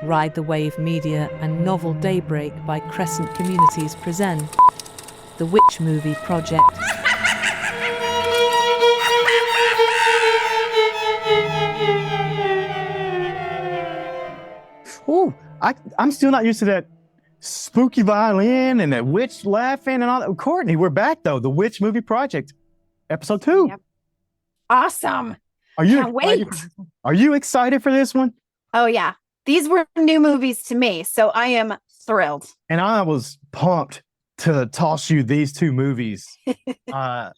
Ride the Wave Media and novel Daybreak by Crescent Communities present The Witch Movie Project. Ooh, I'm still not used to that spooky violin and that witch laughing and all that. Courtney, we're back though. The Witch Movie Project, episode 2. Yep. Awesome. Are you Can't wait. Are you excited for this one? Oh, yeah. These were new movies to me, so I am thrilled. And I was pumped to toss you these two movies. I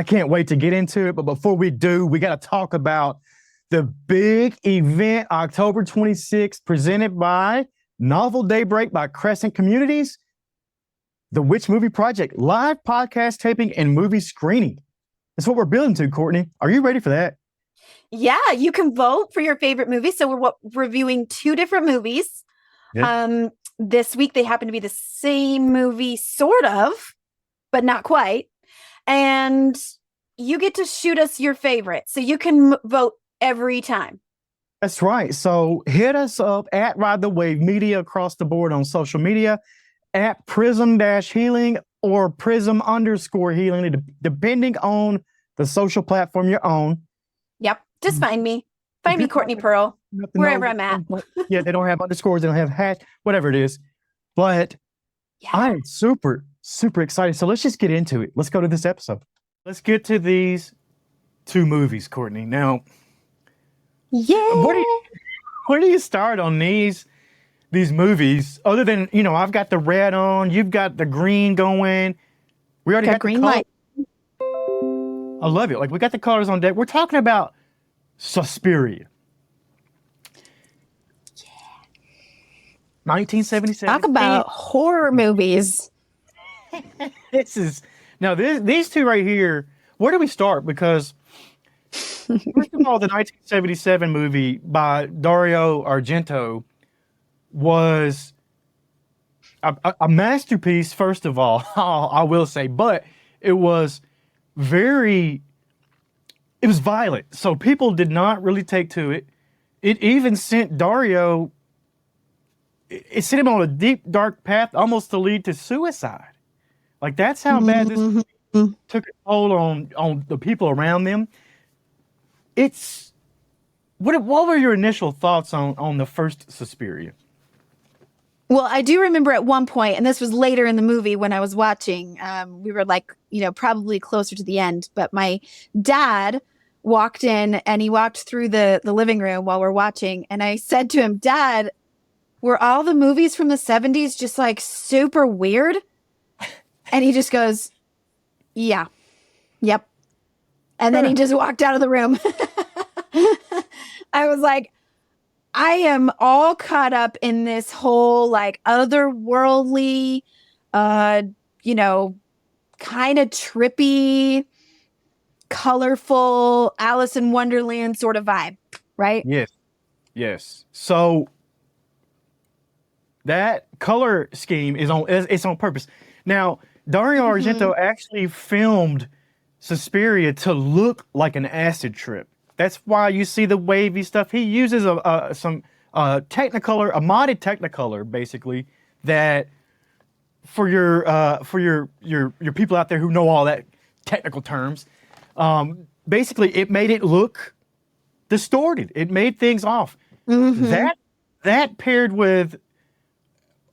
can't wait to get into it. But before we do, we got to talk about the big event, October 26th, presented by Novel Daybreak by Crescent Communities, The Witch Movie Project, live podcast taping and movie screening. That's what we're building to, Courtney. Are you ready for that? Yeah, you can vote for your favorite movie. So we're reviewing 2 different movies. Yep. This week, they happen to be the same movie, sort of, but not quite. And you get to shoot us your favorite. So you can vote every time. That's right. So hit us up at Ride the Wave Media across the board on social media, at Prism-Healing or Prism_Healing, depending on the social platform you're on. Yep. Just find me. Find me, Courtney Pearl, wherever I'm at. Yeah, they don't have underscores. They don't have hash, whatever it is. But yeah. I'm super, super excited. So let's just get into it. Let's go to this episode. Let's get to these 2 movies, Courtney. Now, yeah. Where do you start on these movies? Other than, I've got the red on, you've got the green going. We already got green the light. I love it. Like, we got the colors on deck. We're talking about Suspiria. Yeah. 1977. Talk about horror movies. These 2 right here. Where do we start? Because first of all, the 1977 movie by Dario Argento was a masterpiece, first of all, I will say, but it was violent. So people did not really take to it. It even sent Dario, it sent him on a deep, dark path, almost to lead to suicide. Like, that's how bad this took a toll on the people around them. What were your initial thoughts on the first Suspiria? Well, I do remember at one point, and this was later in the movie when I was watching, we were probably closer to the end, but my dad walked in and he walked through the living room while we're watching. And I said to him, Dad, were all the movies from the 70s just like super weird? And he just goes, yeah, yep. And then he just walked out of the room. I was like, I am all caught up in this whole like otherworldly, kind of trippy, colorful Alice in Wonderland sort of vibe, right? Yes. So that color scheme is on purpose. Now, Dario Argento actually filmed Suspiria to look like an acid trip. That's why you see the wavy stuff. He uses some technicolor, a modded technicolor, basically, that for your people out there who know all that technical terms, basically it made it look distorted. It made things off. Mm-hmm. That paired with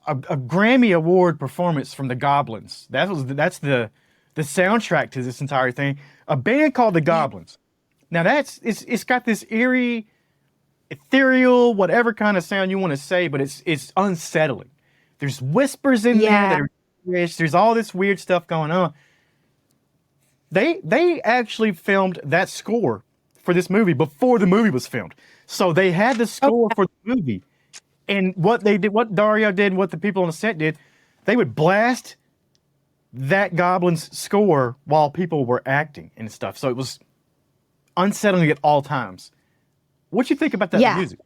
a Grammy Award performance from the Goblins. That's the soundtrack to this entire thing. A band called the Goblins. Now it's got this eerie, ethereal, whatever kind of sound you want to say, but it's unsettling. There's whispers in there. There's all this weird stuff going on. They actually filmed that score for this movie before the movie was filmed. So they had the score for the movie. And what Dario did, what the people on the set did, they would blast that Goblin's score while people were acting and stuff. So it was unsettling at all times. What you think about that music?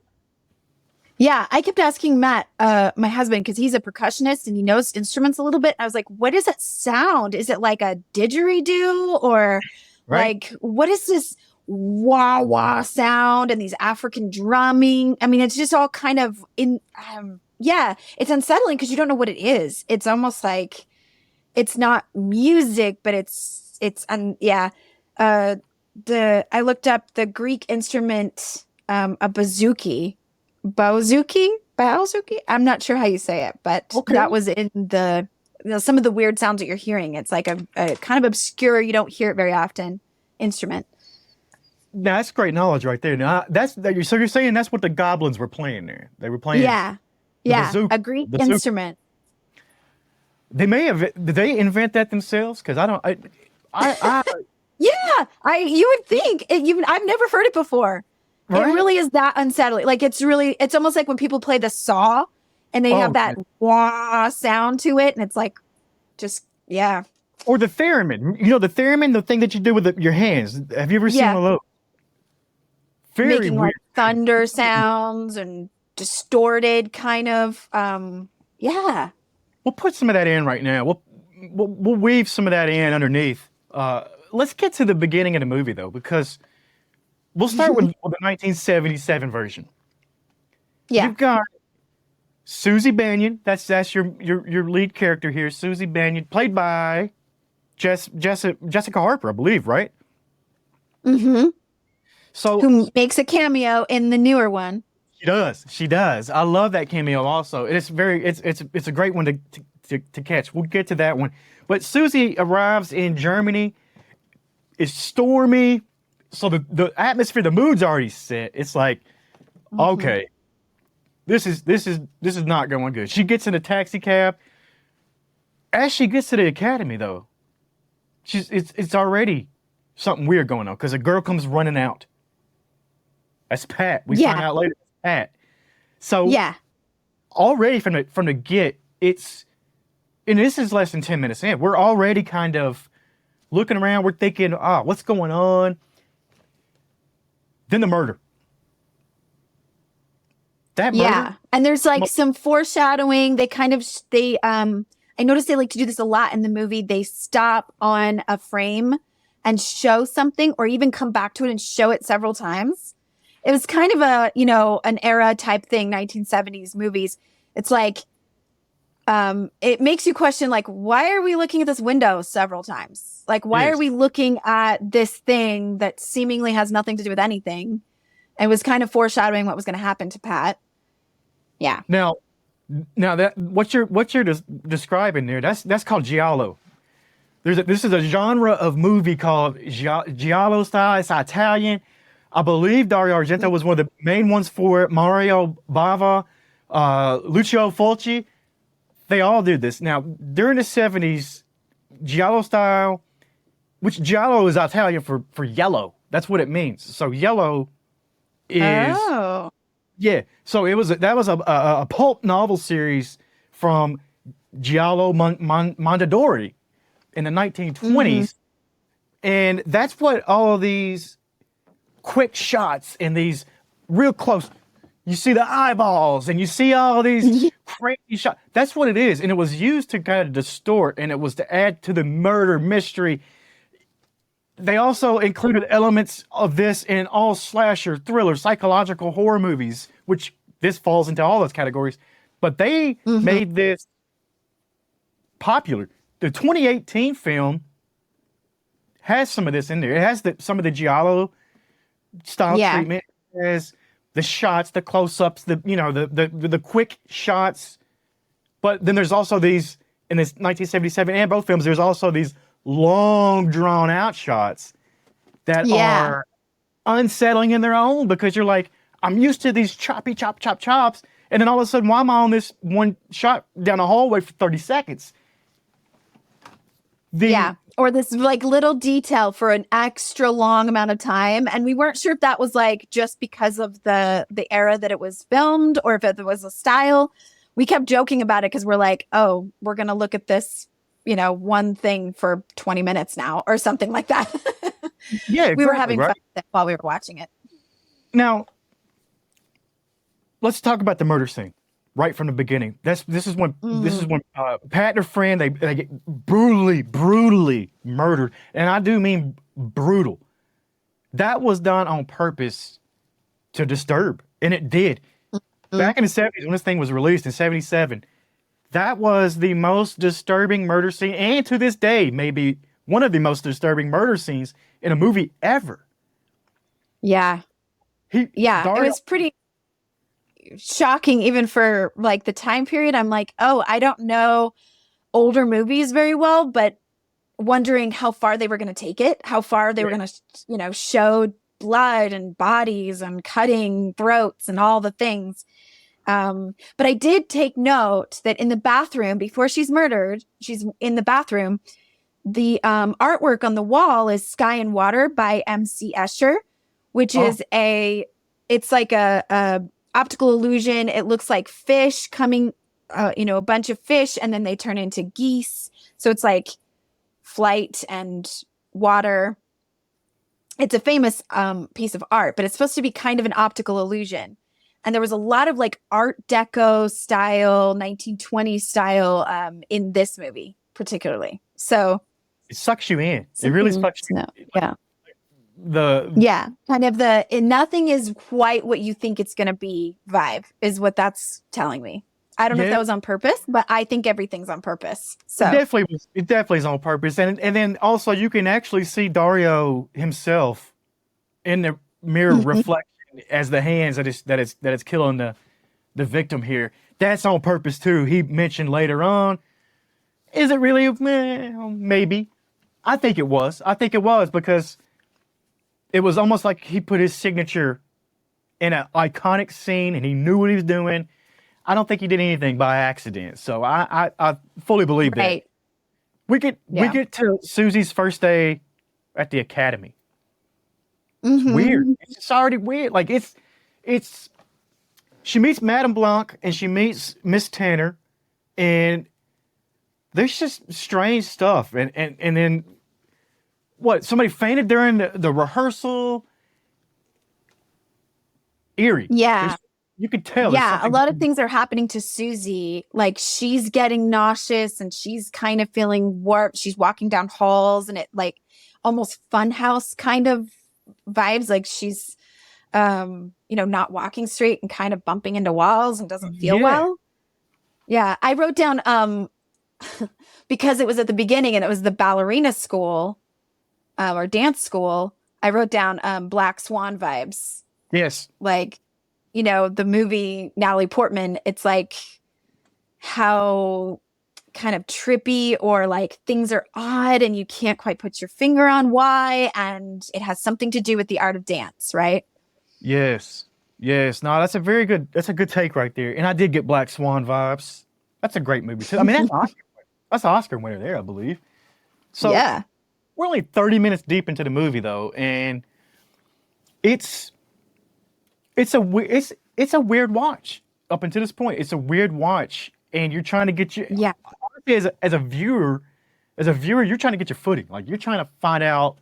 Yeah, I kept asking Matt, my husband, because he's a percussionist and he knows instruments a little bit. I was like, what does it sound? Is it like a didgeridoo or like, what is this? wah wah sound and these African drumming. I mean, it's just all kind of it's unsettling because you don't know what it is. It's almost like it's not music, but I looked up the Greek instrument, a bouzouki. I'm not sure how you say it, but that was in some of the weird sounds that you're hearing. It's like a kind of obscure, you don't hear it very often, instrument. Now, that's great knowledge right there. Now, so you're saying that's what the goblins were playing there. They were playing a Greek instrument. They may have. Did they invent that themselves? Because I don't. You would think. I've never heard it before. Right? It really is that unsettling. Like it's almost like when people play the saw and they have that wah sound to it, and it's like, Or the theremin. You know the theremin, the thing that you do with your hands. Have you ever seen one of those? Very making weird. Like thunder sounds and distorted kind of. We'll put some of that in right now. We'll weave some of that in underneath. Let's get to the beginning of the movie though, because we'll start with the 1977 version. Yeah. You've got Susie Bannion. That's your lead character here, Susie Bannion, played by Jessica Harper, I believe, right? Mm-hmm. So who makes a cameo in the newer one? She does. I love that cameo also. It's a great one to catch. We'll get to that one. But Susie arrives in Germany. It's stormy. So the atmosphere, the mood's already set. It's like, okay, this is not going good. She gets in a taxi cab. As she gets to the academy though, it's already something weird going on because a girl comes running out. That's Pat. We find out later it's Pat. So already from the get, and this is less than 10 minutes in. We're already kind of looking around. We're thinking, what's going on? Then the murder. That murder. Yeah, and there's like some foreshadowing. I noticed they like to do this a lot in the movie. They stop on a frame and show something, or even come back to it and show it several times. It was kind of an era type thing, 1970s movies. It's like, it makes you question, like, why are we looking at this window several times? Like, why are we looking at this thing that seemingly has nothing to do with anything? It was kind of foreshadowing what was going to happen to Pat. Yeah. Now that what you're describing there, that's called giallo. This is a genre of movie called giallo style. It's Italian. I believe Dario Argento was one of the main ones for it. Mario Bava, Lucio Fulci. They all did this. Now, during the 70s, giallo style, which giallo is Italian for yellow. That's what it means. So yellow is... Oh. Yeah. So that was a pulp novel series from Giallo Mondadori in the 1920s. Mm-hmm. And that's what all of these quick shots and these real close... You see the eyeballs and you see all these crazy shots. That's what it is. And it was used to kind of distort, and it was to add to the murder mystery. They also included elements of this in all slasher, thriller, psychological horror movies, which this falls into all those categories. But they made this popular. The 2018 film has some of this in there. It has some of the giallo style treatment. It has the shots, the close-ups, the quick shots. But then there's also these, in this 1977 and both films, there's also these long, drawn-out shots that are unsettling in their own, because you're like, I'm used to these choppy, chops, and then all of a sudden, why am I on this one shot down the hallway for 30 seconds? Or this like little detail for an extra long amount of time. And we weren't sure if that was like just because of the era that it was filmed, or if it was a style. We kept joking about it because we're like, oh, we're going to look at this, one thing for 20 minutes now or something like that. Yeah, exactly, we were having fun with it while we were watching it. Now, let's talk about the murder scene. Right from the beginning. This is when Pat and her friend they get brutally murdered, and I do mean brutal. that was done on purpose to disturb, and it did. Back in the 70s, when this thing was released in 77, that was the most disturbing murder scene, and to this day, maybe one of the most disturbing murder scenes in a movie ever. Yeah. It was pretty shocking even for like the time period. I'm like, oh, I don't know older movies very well, but wondering how far they were going to take it, how far they were going to, show blood and bodies and cutting throats and all the things. But I did take note that in the bathroom, before she's murdered, she's in the bathroom, the artwork on the wall is Sky and Water by M.C. Escher, which is it's like a optical illusion. It looks like fish coming, a bunch of fish, and then they turn into geese. So it's like flight and water. It's a famous piece of art, but it's supposed to be kind of an optical illusion. And there was a lot of like Art Deco style, 1920s style in this movie particularly. So it sucks you in. It really sucks you in. Yeah. Kind of nothing is quite what you think it's going to be vibe is what that's telling me. I don't know if that was on purpose, but I think everything's on purpose. So it definitely is on purpose. And then also you can actually see Dario himself in the mirror reflection as the hands that is killing the victim here. That's on purpose too. He mentioned later on. Is it really? Maybe. I think it was. Because it was almost like he put his signature in an iconic scene and he knew what he was doing. I don't think he did anything by accident. So I fully believe that. We get to Susie's first day at the academy. It's weird. It's already weird. Like it's she meets Madame Blanc and she meets Miss Tanner, and there's just strange stuff. And then what? Somebody fainted during the rehearsal. Eerie. Yeah. You could tell. Yeah, a lot of things are happening to Suzy. Like she's getting nauseous and she's kind of feeling warped. She's walking down halls and it like almost funhouse kind of vibes. Like she's, not walking straight and kind of bumping into walls and doesn't feel well. Yeah, I wrote down because it was at the beginning and it was the ballerina school or dance school. I wrote down Black Swan vibes. Yes, like. The movie Natalie Portman, it's like how kind of trippy or like things are odd and you can't quite put your finger on why. And it has something to do with the art of dance, right? Yes. No, that's a good take right there. And I did get Black Swan vibes. That's a great movie too. I mean, that's an Oscar winner there, I believe. So yeah. We're only 30 minutes deep into the movie though. And it's a weird watch up until this point. It's a weird watch, and you're trying to get your as a viewer, you're trying to get your footing. Like you're trying to find out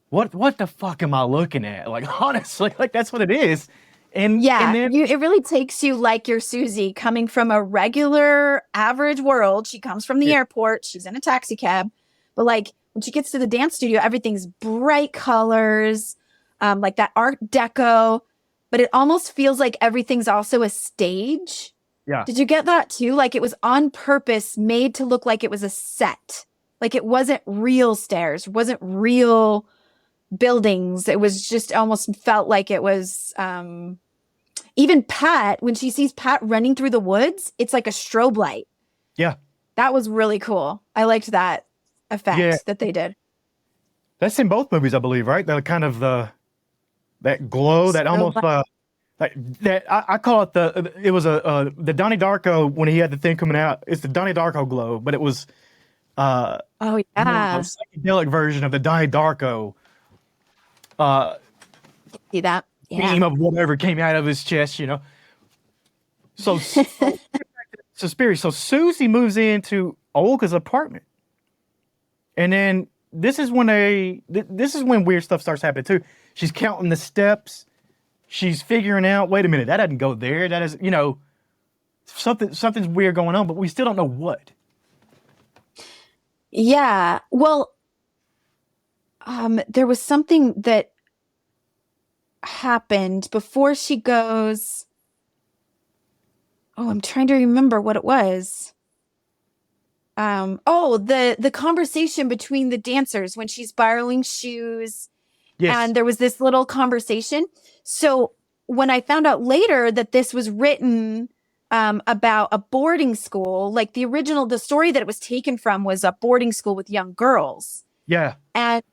what the fuck am I looking at? Like honestly, like that's what it is. And then it really takes you like your Suzy coming from a regular average world. She comes from the airport. She's in a taxi cab, but like when she gets to the dance studio, everything's bright colors, like that Art Deco. But it almost feels like everything's also a stage. Yeah. Did you get that too? Like it was on purpose made to look like it was a set. Like it wasn't real stairs, wasn't real buildings. It was just almost felt like it was even Pat, when she sees Pat running through the woods, it's like a strobe light. Yeah. That was really cool. I liked that effect that they did. That's in both movies, I believe, right? The kind of that glow, that almost I call it the Donnie Darko when he had the thing coming out. It's the Donnie Darko glow, but it was a psychedelic version of the Donnie Darko see that beam of whatever came out of his chest, So Suspiria. So Susie moves into Olga's apartment, and then this is when weird stuff starts happening too. She's counting the steps. She's figuring out, wait a minute, that doesn't go there. That is, something's weird going on, but we still don't know what. Yeah. Well, there was something that happened before she goes. Oh, I'm trying to remember what it was. The conversation between the dancers when she's borrowing shoes. Yes. And there was this little conversation. So when I found out later that this was written about a boarding school, like the story that it was taken from was a boarding school with young girls. Yeah. And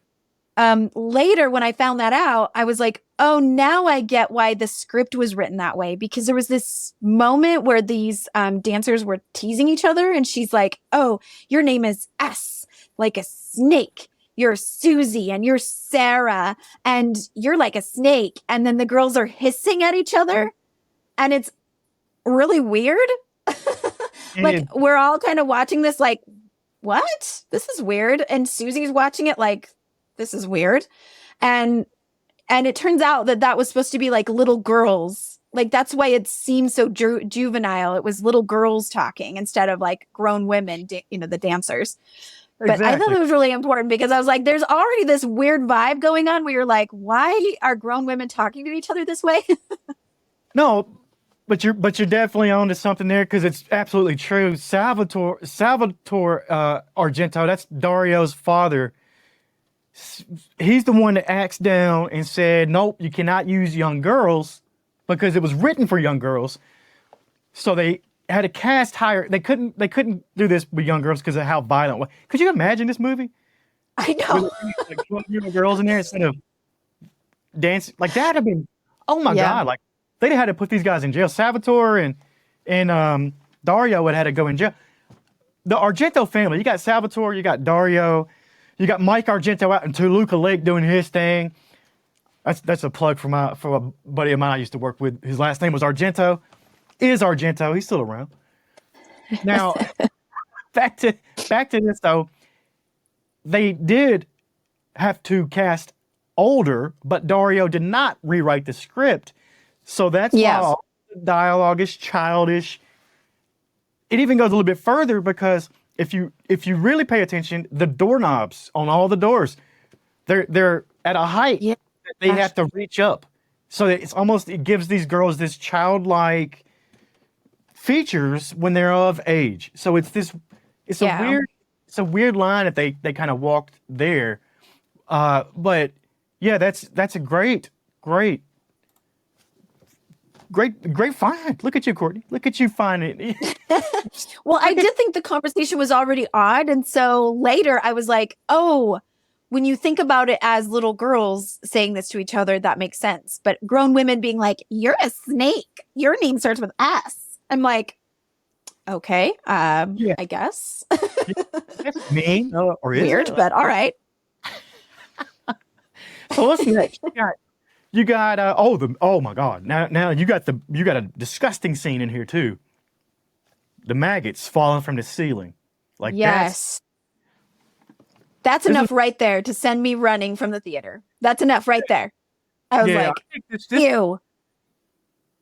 later when I found that out, I was like, oh, now I get why the script was written that way, because there was this moment where these dancers were teasing each other, and she's like, oh, your name is S, like a snake. You're Suzy and you're Sarah and you're like a snake. And then the girls are hissing at each other, and it's really weird. Like we're all kind of watching this like, what? This is weird. And Suzy's watching it like, this is weird. And it turns out that was supposed to be like little girls. Like that's why it seemed so juvenile. It was little girls talking instead of like grown women, the dancers. But exactly. I thought it was really important because I was like, there's already this weird vibe going on where you're like, why are grown women talking to each other this way? No, but you're definitely onto something there, because it's absolutely true. Salvatore Argento, that's Dario's father. He's the one that axed down and said, nope, you cannot use young girls, because it was written for young girls. So they had to cast higher. They couldn't do this with young girls because of how violent. Could you imagine this movie? I know. With, like 12-year-old girls in there instead of dancing. Like that'd have been, oh my God. Like they'd have had to put these guys in jail. Salvatore and Dario would have had to go in jail. The Argento family, you got Salvatore, you got Dario, you got Mike Argento out in Toluca Lake doing his thing. That's a plug for a buddy of mine I used to work with. His last name was Argento. Is Argento. He's still around. Now, back to this though. They did have to cast older, but Dario did not rewrite the script. So that's why all the dialogue is childish. It even goes a little bit further, because if you really pay attention, the doorknobs on all the doors, they're at a height that they have to reach up. So it gives these girls this childlike features when they're of age. So it's a weird line if they kind of walked there. But yeah, that's a great find. Look at you, Courtney. Look at you finding it. Well, I did think the conversation was already odd. And so later I was like, oh, when you think about it as little girls saying this to each other, that makes sense. But grown women being like, you're a snake. Your name starts with S. I'm like, okay, I guess. That's mean. Or is weird, it? but all right. So what's next? You got oh my God. Now you got a disgusting scene in here too. The maggots falling from the ceiling. Like that's enough right there to send me running from the theater. That's enough right there. I was like, ew.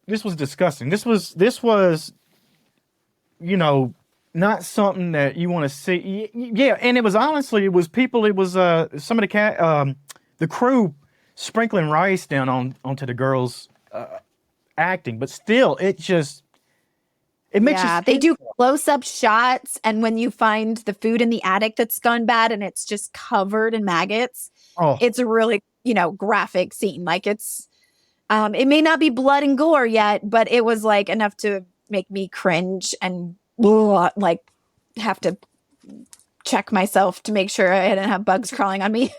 This was disgusting. This was not something that you want to see. Yeah, and it was some of the crew sprinkling rice down onto the girls acting, but still it makes you. They do close-up shots, and when you find the food in the attic that's gone bad and it's just covered in maggots, it's a really graphic scene. Like it's it may not be blood and gore yet, but it was like enough to make me cringe and like have to check myself to make sure I didn't have bugs crawling on me.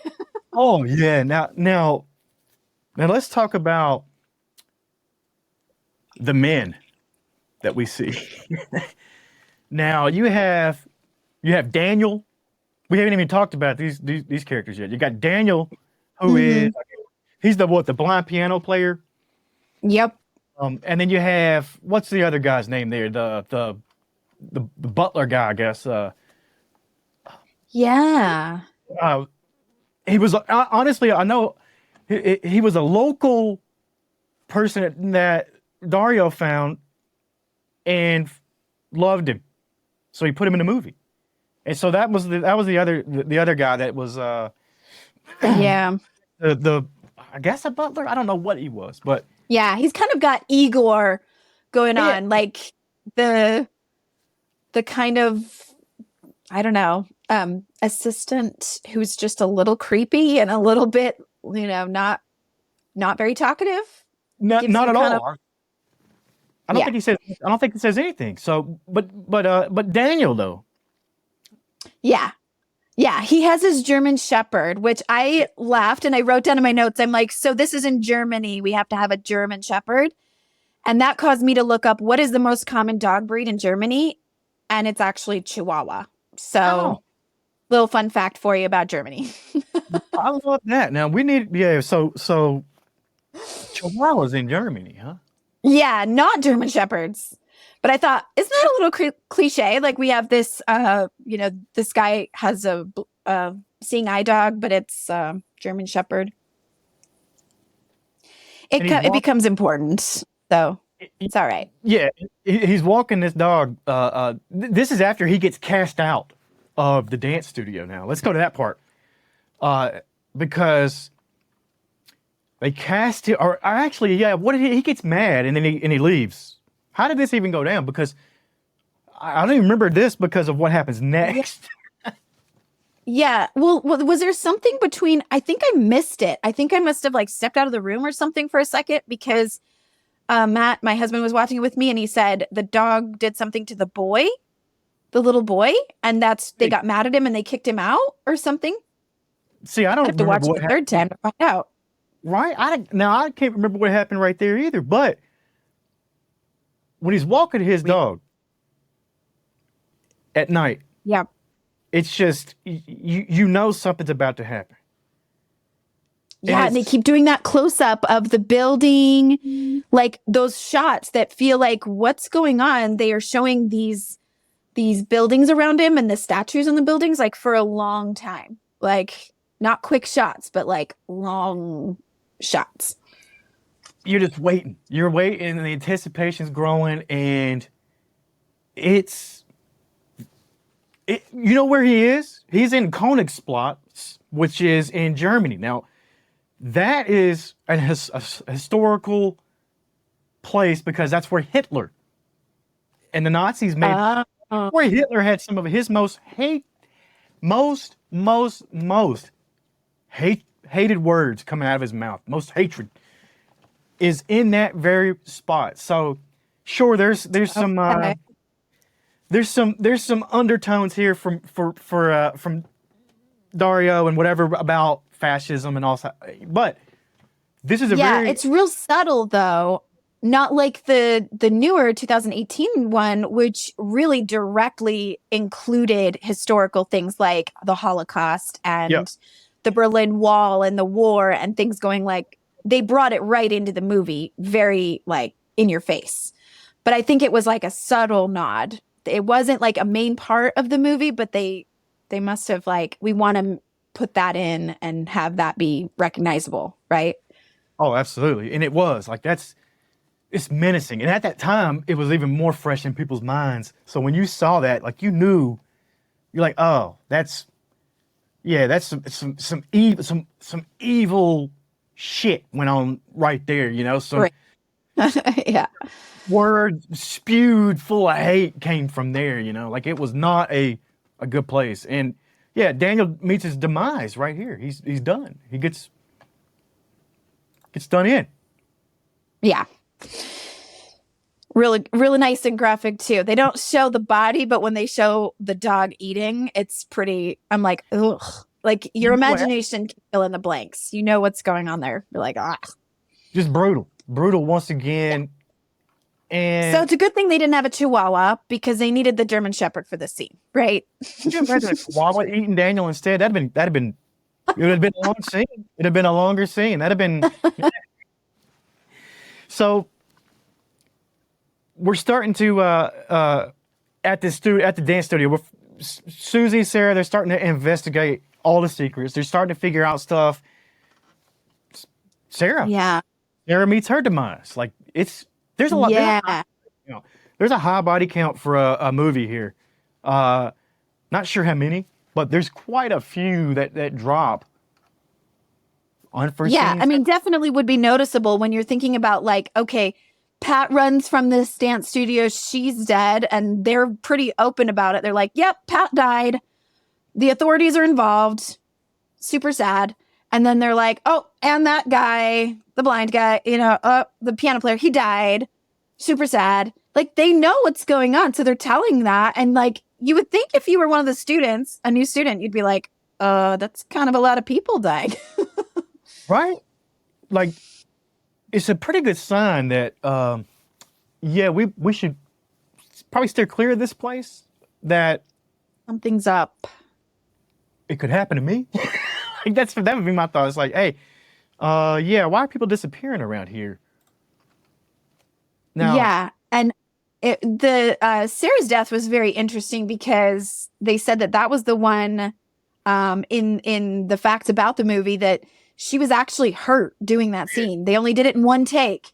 Oh yeah. Now let's talk about the men that we see. Now you have Daniel. We haven't even talked about these characters yet. You got Daniel, who he's the blind piano player. Yep. And then you have, what's the other guy's name there? The butler guy, I guess. Yeah. He was honestly, I know he was a local person that Dario found and loved him, so he put him in the movie. And so that was the other guy that was yeah. I guess a butler. I don't know what he was, but Yeah, he's kind of got Igor going on, like the kind of, I don't know, assistant who's just a little creepy and a little bit, not very talkative. not at kind all. I don't think he says. I don't think he says anything. So, but Daniel though. Yeah. Yeah, he has his German Shepherd, which I laughed and I wrote down in my notes. I'm like, so this is in Germany. We have to have a German Shepherd. And that caused me to look up what is the most common dog breed in Germany. And it's actually Chihuahua. So, little fun fact for you about Germany. I love that. Now we need, so Chihuahuas in Germany, huh? Yeah, not German Shepherds. But I thought, isn't that a little cliche? Like we have this, this guy has a seeing eye dog, but it's German Shepherd. It becomes important, so it's all right. Yeah, he's walking this dog. This is after he gets cast out of the dance studio. Now let's go to that part, because they cast him, or actually, what did he gets mad and then he leaves. How did this even go down? Because I don't even remember this because of what happens next. Yeah. Well, was there something between? I think I missed it. I think I must have like stepped out of the room or something for a second because Matt, my husband, was watching it with me and he said the dog did something to the little boy, and they got mad at him and they kicked him out or something. See, I don't have to watch it the third time to find out. Right? I can't remember what happened right there either, but when he's walking his dog at night, it's just something's about to happen. Yeah, and they keep doing that close up of the building, like those shots that feel like what's going on. They are showing these buildings around him and the statues on the buildings like for a long time, like not quick shots, but like long shots. You're just waiting. You're waiting, and the anticipation's growing, and you know where he is? He's in Königsplatz, which is in Germany. Now, that is a historical place because that's where Hitler and the Nazis made, where Hitler had some of his most hated words coming out of his mouth, most hatred, is in that very spot. So, sure, there's some undertones here from Dario and whatever about fascism and all that, but this is it's real subtle though, not like the newer 2018 one, which really directly included historical things like the Holocaust and the Berlin Wall and the war and things going like. They brought it right into the movie, very like in your face. But I think it was like a subtle nod. It wasn't like a main part of the movie, but they must have like, we want to put that in and have that be recognizable, right? Oh, absolutely. And it was like, it's menacing. And at that time, it was even more fresh in people's minds. So when you saw that, like you're like, oh, that's some evil shit went on right there, Right. Yeah. Words spewed full of hate came from there, like it was not a good place. And Daniel meets his demise right here. He's done. He gets done in. Yeah. Really, really nice and graphic too. They don't show the body, but when they show the dog eating, it's pretty, I'm like, ugh. Like your imagination can fill in the blanks. You know what's going on there. You're like, just brutal once again. And so it's a good thing they didn't have a Chihuahua because they needed the German Shepherd for this scene, right? Could you imagine a Chihuahua eating Daniel instead? It would have been a long scene. It'd have been a longer scene. That'd have been. So we're starting to at the dance studio with Susie and Sarah. They're starting to investigate all the secrets. They're starting to figure out stuff. Sarah meets her demise. Like there's a lot. Yeah. There's a high body count for a movie here. Not sure how many, but there's quite a few that drop unforeseen. Yeah, I mean, definitely would be noticeable when you're thinking about like, okay, Pat runs from this dance studio. She's dead. And they're pretty open about it. They're like, yep, Pat died. The authorities are involved. Super sad. And then they're like, oh, and that guy, the blind guy, the piano player, he died. Super sad. Like, they know what's going on. So they're telling that. And like, you would think if you were one of the students, a new student, you'd be like, that's kind of a lot of people died. Right? Like, it's a pretty good sign that, we should probably steer clear of this place, that Something's up. it could happen to me. Like, that would be my thought. It's like, hey, why are people disappearing around here? Now, Yeah. And Sarah's death was very interesting because they said that was the one in the facts about the movie that she was actually hurt doing that scene. They only did it in one take,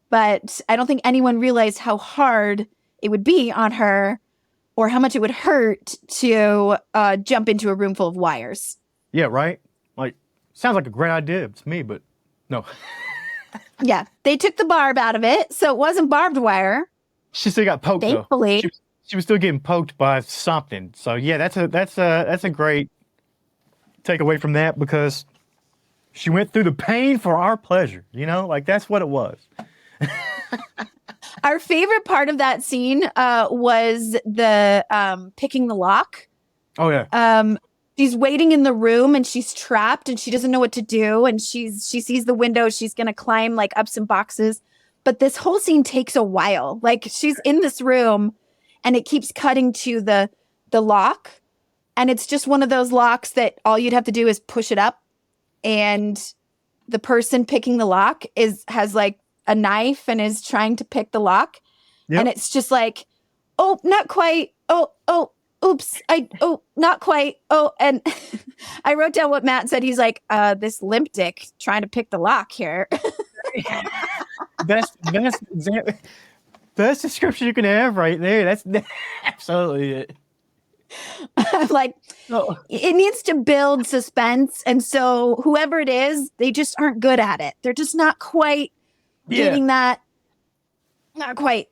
but I don't think anyone realized how hard it would be on her or how much it would hurt to jump into a room full of wires. Yeah, right? Like, sounds like a great idea to me, but no. Yeah, they took the barb out of it, so it wasn't barbed wire. She still got poked, thankfully. though. She was still getting poked by something. So yeah, that's a great takeaway from that, because she went through the pain for our pleasure. Like, that's what it was. Our favorite part of that scene was the picking the lock. Oh yeah. She's waiting in the room and she's trapped and she doesn't know what to do. And she sees the window. She's going to climb like up some boxes. But this whole scene takes a while. Like, she's in this room and it keeps cutting to the lock. And it's just one of those locks that all you'd have to do is push it up. And the person picking the lock has like a knife and is trying to pick the lock. Yep. And it's just like, oh, not quite. Oh, oops. Not quite. Oh, and I wrote down what Matt said. He's like, this limp dick trying to pick the lock here. Best description you can have right there. That's absolutely it. I'm like, it needs to build suspense. And so whoever it is, they just aren't good at it. They're just not quite getting that. Not quite.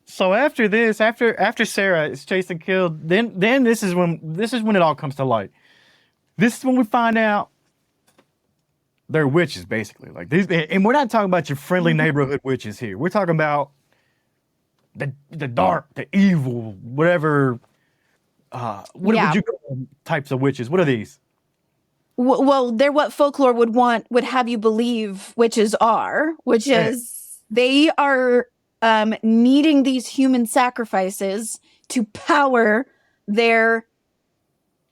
So after this, after Sarah is chased and killed, then this is when it all comes to light. This is when we find out they're witches, basically. Like, these, and we're not talking about your friendly neighborhood witches here. We're talking about the dark, the evil, whatever. What would you call types of witches? What are these? Well, they're what folklore would have you believe witches are, which is they are needing these human sacrifices to power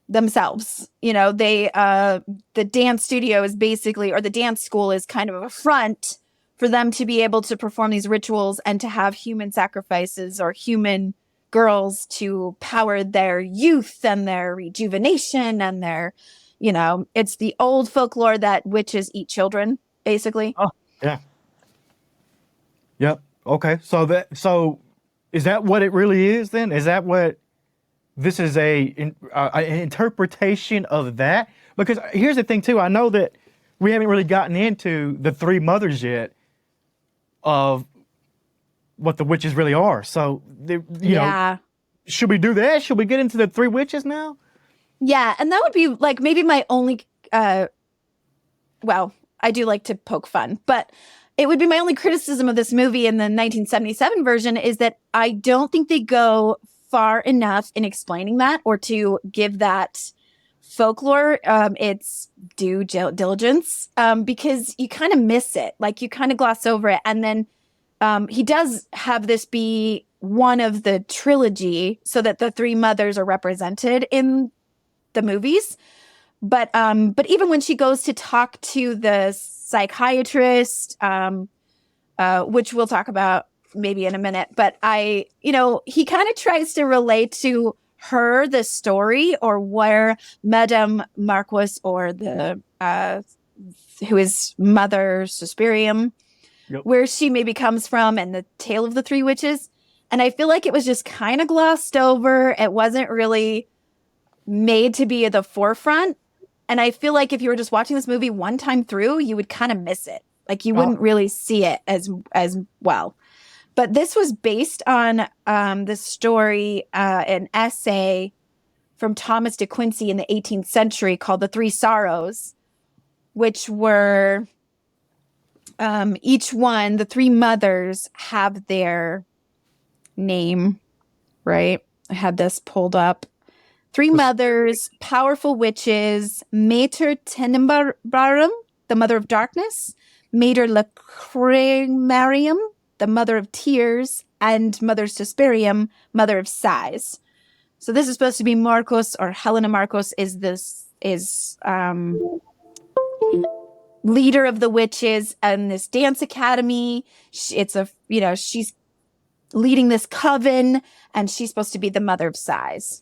themselves. They the dance studio is basically, or the dance school is kind of a front for them to be able to perform these rituals and to have human sacrifices or human girls to power their youth and their rejuvenation and their, it's the old folklore that witches eat children, basically. Oh, yeah. Yep. Okay. So is that what it really is then? Is that what this is an interpretation of that? Because here's the thing too. I know that we haven't really gotten into the three mothers yet of what the witches really are. So, you know, should we do that? Should we get into the three witches now? Yeah. And that would be like maybe my only, well, I do like to poke fun, but it would be my only criticism of this movie in the 1977 version is that I don't think they go far enough in explaining that or to give that folklore its due diligence because you kind of miss it. Like you kind of gloss over it. And then he does have this be one of the trilogy so that the three mothers are represented in the movies. But even when she goes to talk to the psychiatrist, which we'll talk about maybe in a minute, but he kind of tries to relate to her, the story, or where Madame Marquis or the who is Mother Suspirium, where she maybe comes from, and the tale of the three witches. And I feel like it was just kind of glossed over. It wasn't really made to be at the forefront. And I feel like if you were just watching this movie one time through, you would kind of miss it. Like you wouldn't really see it as well. But this was based on the story, an essay from Thomas de Quincey in the 18th century called The Three Sorrows, which were each one, the three mothers have their name, right? I had this pulled up. Three mothers, powerful witches, Mater Tenebrarum, the mother of darkness, Mater Lacrimarium, the mother of tears, and Mother Suspirium, mother of sighs. So this is supposed to be Marcos, or Helena Marcos is leader of the witches and this dance academy. She's leading this coven, and she's supposed to be the mother of sighs.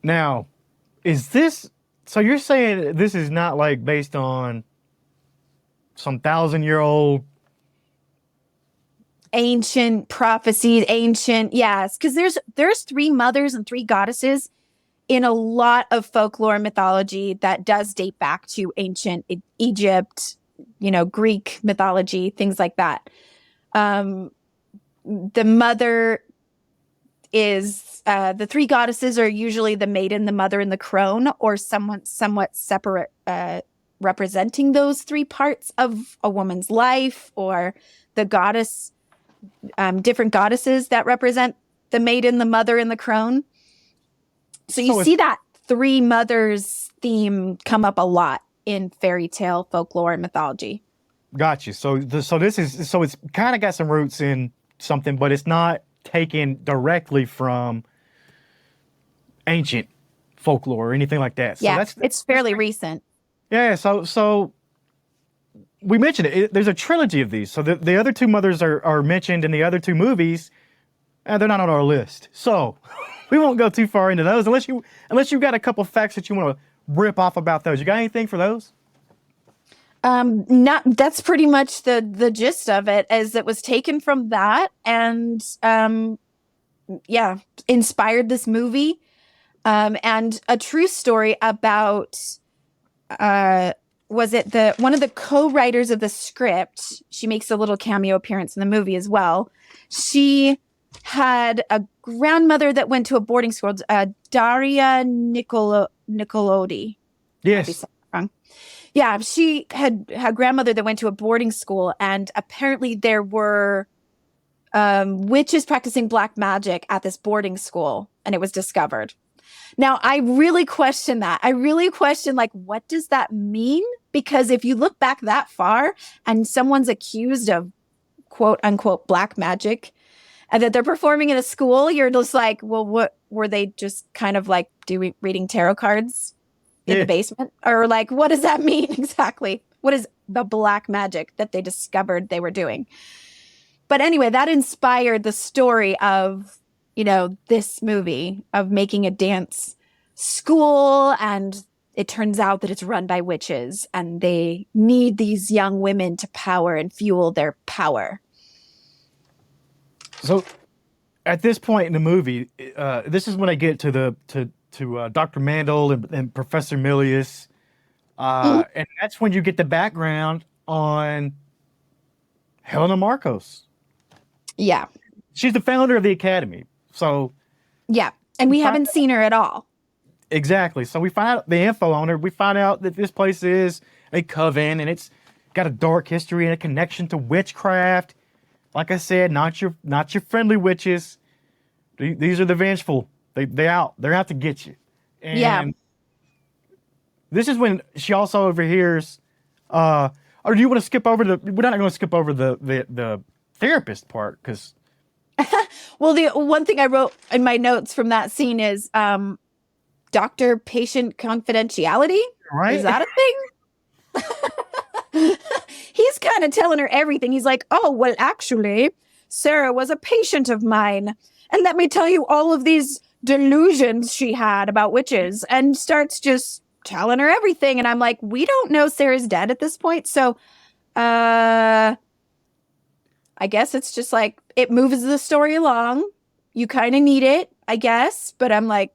Now, so you're saying this is not like based on some 1,000-year-old ancient prophecies, yes, because there's three mothers and three goddesses in a lot of folklore and mythology that does date back to ancient Egypt, Greek mythology, things like that. The mother is the three goddesses are usually the maiden, the mother, and the crone, or somewhat separate, representing those three parts of a woman's life, or the goddess, different goddesses that represent the maiden, the mother, and the crone. So you see that three mothers theme come up a lot in fairy tale, folklore, and mythology. Got you. So it's kind of got some roots in something, but it's not taken directly from ancient folklore or anything like that. So yeah, it's fairly recent. Yeah. So we mentioned it. There's a trilogy of these. So the other two mothers are mentioned in the other two movies, and they're not on our list. So we won't go too far into those unless you've got a couple facts that you want to rip off about those. You got anything for those? That's pretty much the gist of it, as it was taken from that and inspired this movie. And a true story about one of the co-writers of the script. She makes a little cameo appearance in the movie as well. She had a grandmother that went to a boarding school, Daria Nicolodi. Yes. Wrong. Yeah, she had a grandmother that went to a boarding school, and apparently there were witches practicing black magic at this boarding school, and it was discovered. Now, I really question that. I really question, what does that mean? Because if you look back that far and someone's accused of quote unquote black magic and that they're performing in a school, you're just like, well, what were they just kind of reading tarot cards in the basement? Or what does that mean exactly? What is the black magic that they discovered they were doing? But anyway, that inspired the story of, this movie, of making a dance school, and it turns out that it's run by witches, and they need these young women to power and fuel their power. So at this point in the movie, this is when I get to Dr. Mandel and Professor Milius. And that's when you get the background on Helena Marcos. Yeah. She's the founder of the Academy. So yeah. And we haven't seen her at all. Exactly. So we find out the info on her. We find out that this place is a coven, and it's got a dark history and a connection to witchcraft. Like I said, not your friendly witches. These are the vengeful. They're out to get you. And this is when she also overhears. Or do you want to skip over we're not going to skip over the therapist part, because. Well, the one thing I wrote in my notes from that scene is doctor-patient confidentiality. Right? Is that a thing? He's kind of telling her everything. He's like, oh, well, actually, Sarah was a patient of mine. And let me tell you all of these delusions she had about witches, and starts just telling her everything. And I'm like, we don't know Sarah's dead at this point. So I guess it's just it moves the story along. You kind of need it, I guess. But I'm like,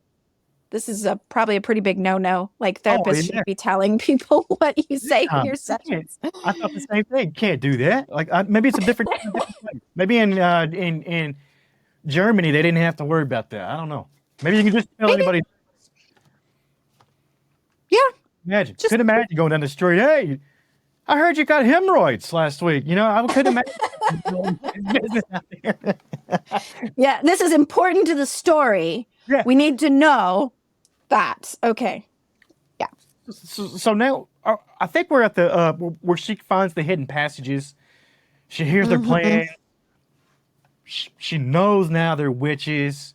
this is probably a pretty big no-no. Like therapists yeah. shouldn't be telling people what you say in your sessions. I thought the same thing. Can't do that. Like maybe it's a different place. Maybe in Germany they didn't have to worry about that. I don't know. Maybe you can just tell anybody. Yeah. Imagine. Couldn't imagine going down the street. Hey, I heard you got hemorrhoids last week. You know, I couldn't imagine. Yeah, this is important to the story. Yeah. We need to know that. Okay. Yeah. So now I think we're at the where she finds the hidden passages. She hears their plan. She knows now they're witches.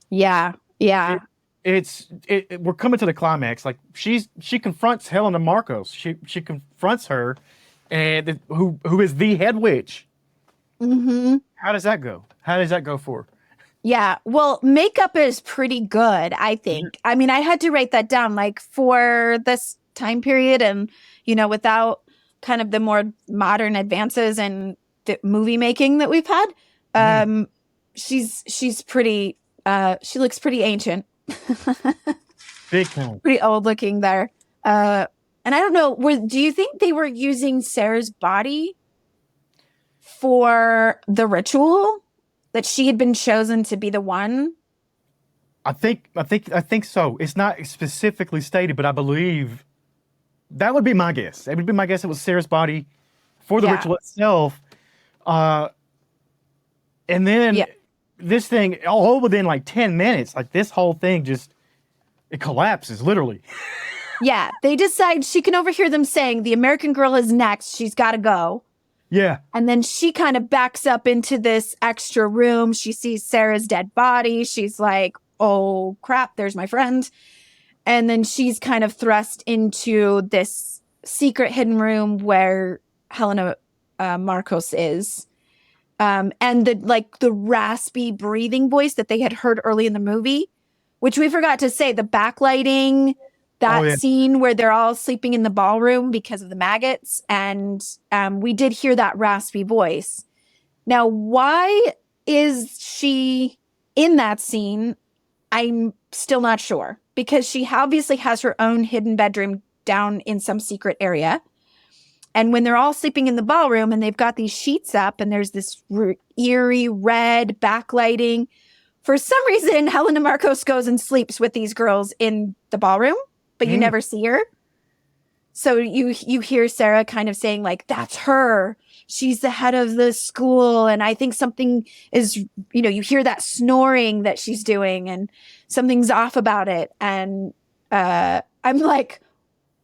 Yeah. Yeah. We're coming to the climax. Like she confronts Helena Marcos. She confronts her, and who is the head witch. How does that go? How does that go for her? Yeah. Well, makeup is pretty good, I think. I mean, I had to write that down, like for this time period, and without kind of the more modern advances in the movie making that we've had. She's pretty. She looks pretty ancient. Big time. Pretty old looking there. And I don't know, do you think they were using Sarah's body for the ritual, that she had been chosen to be the one? I think so. It's not specifically stated, but I believe that would be my guess. It would be my guess it was Sarah's body for the ritual itself. And then this thing, all within like 10 minutes, like this whole thing it collapses, literally. Yeah, they decide she can overhear them saying, the American girl is next, she's got to go. Yeah. And then she kind of backs up into this extra room. She sees Sarah's dead body. She's like, oh, crap, there's my friend. And then she's kind of thrust into this secret hidden room where Helena Marcos is. And the raspy breathing voice that they had heard early in the movie, which we forgot to say, the backlighting, that scene where they're all sleeping in the ballroom because of the maggots. And we did hear that raspy voice. Now, why is she in that scene? I'm still not sure, because she obviously has her own hidden bedroom down in some secret area. And when they're all sleeping in the ballroom and they've got these sheets up and there's this eerie red backlighting, for some reason, Helena Marcos goes and sleeps with these girls in the ballroom, but you never see her. So you hear Sarah kind of saying like, that's her. She's the head of the school. And I think something is, you hear that snoring that she's doing and something's off about it. And I'm like,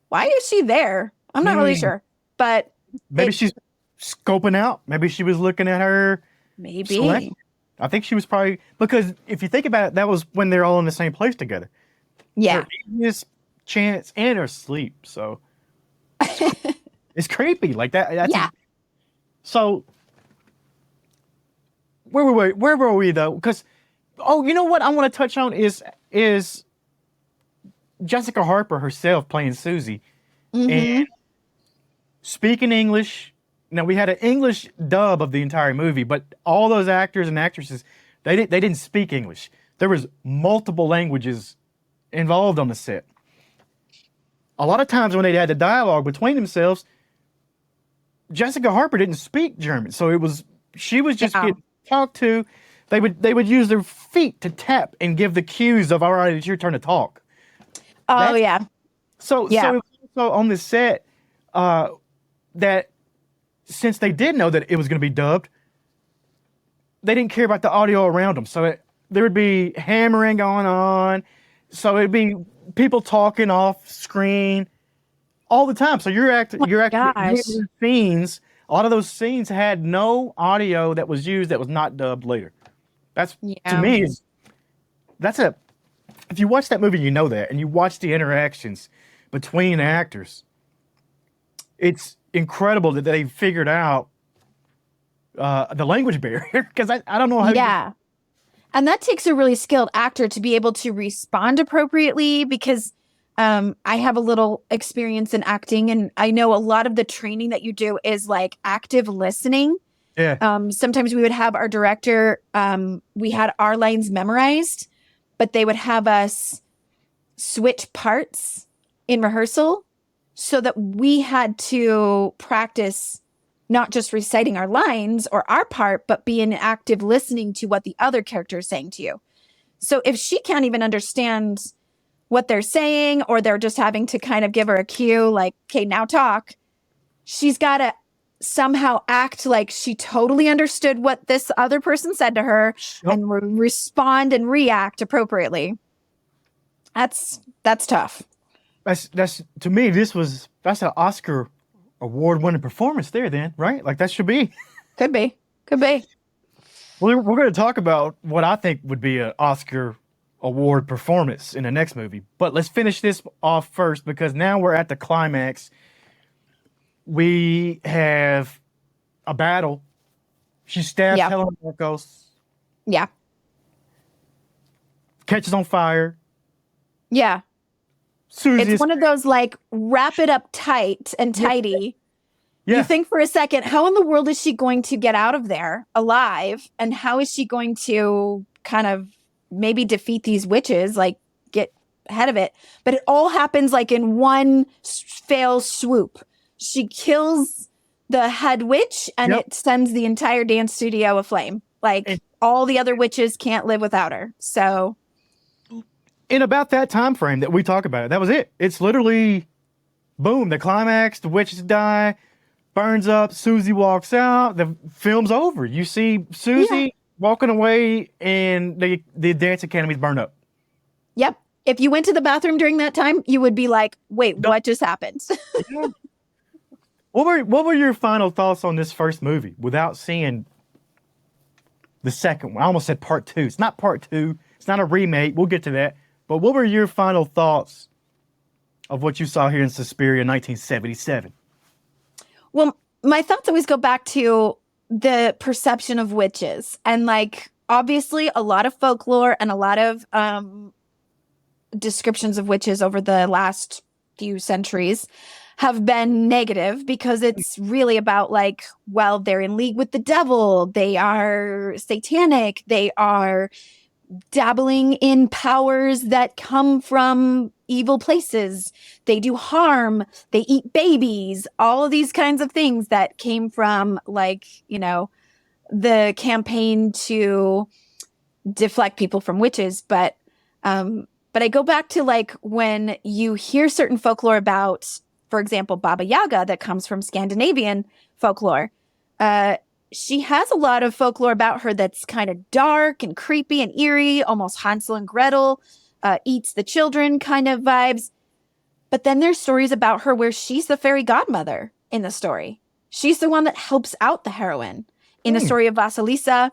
why is she there? I'm not really sure. But maybe she's scoping out. Maybe she was looking at her. Maybe. Select. I think she was probably, because if you think about it, that was when they're all in the same place together. Yeah. This chance and her sleep. So it's creepy like that. So where were we though? Because you know what I want to touch on is Jessica Harper herself playing Suzy and speaking English. Now we had an English dub of the entire movie, but all those actors and actresses, they didn't speak English. There was multiple languages involved on the set. A lot of times when they had the dialogue between themselves, Jessica Harper didn't speak German, so she was just getting talked to. They would use their feet to tap and give the cues of, all right, it's your turn to talk. So on the set, that since they did know that it was going to be dubbed, they didn't care about the audio around them. So there would be hammering going on. So it'd be people talking off screen all the time. So you're acting scenes. A lot of those scenes had no audio that was used that was not dubbed later. That's to me. If you watch that movie, you know that, and you watch the interactions between actors. It's incredible that they figured out the language barrier, because I don't know how. Yeah. And that takes a really skilled actor to be able to respond appropriately, because I have a little experience in acting, and I know a lot of the training that you do is like active listening. Yeah. Sometimes we would have our director, we had our lines memorized, but they would have us switch parts in rehearsal so that we had to practice not just reciting our lines or our part, but be in active listening to what the other character is saying to you. So if she can't even understand what they're saying, or they're just having to kind of give her a cue, like, okay, now talk, she's got to somehow act like she totally understood what this other person said to her and respond and react appropriately. That's tough. That's to me, that's an Oscar award-winning performance there then, right? Like that should be. Could be. Well, we're going to talk about what I think would be an Oscar award performance in the next movie. But let's finish this off first, because now we're at the climax. We have a battle. She stabs Helena Marcos. Yeah. Catches on fire. Yeah. Suzy it's one of those like wrap it up tight and tidy. Yeah. You think for a second, how in the world is she going to get out of there alive? And how is she going to kind of maybe defeat these witches, like get ahead of it? But it all happens like in one fell swoop. She kills the head witch and it sends the entire dance studio aflame. Like all the other witches can't live without her. So in about that time frame that we talk about it, that was it. It's literally boom, the climax, the witches die, burns up, Suzy walks out, the film's over. You see Suzy walking away and the dance academy's burned up. Yep. If you went to the bathroom during that time, you would be like, wait, what just happened? What were your final thoughts on this first movie without seeing the second one? I almost said part two. It's not part two. It's not a remake. We'll get to that. But what were your final thoughts of what you saw here in Suspiria 1977? Well, my thoughts always go back to the perception of witches. And like, obviously, a lot of folklore and a lot of descriptions of witches over the last few centuries have been negative, because it's really about like, well, they're in league with the devil. They are satanic. They are dabbling in powers that come from evil places. They do harm. They eat babies. All of these kinds of things that came from like, you know, the campaign to deflect people from witches. But I go back to like when you hear certain folklore about, for example, Baba Yaga, that comes from Scandinavian folklore. She has a lot of folklore about her that's kind of dark and creepy and eerie, almost Hansel and Gretel, eats the children kind of vibes. But then there's stories about her where she's the fairy godmother in the story. She's the one that helps out the heroine. In the story of Vasilisa,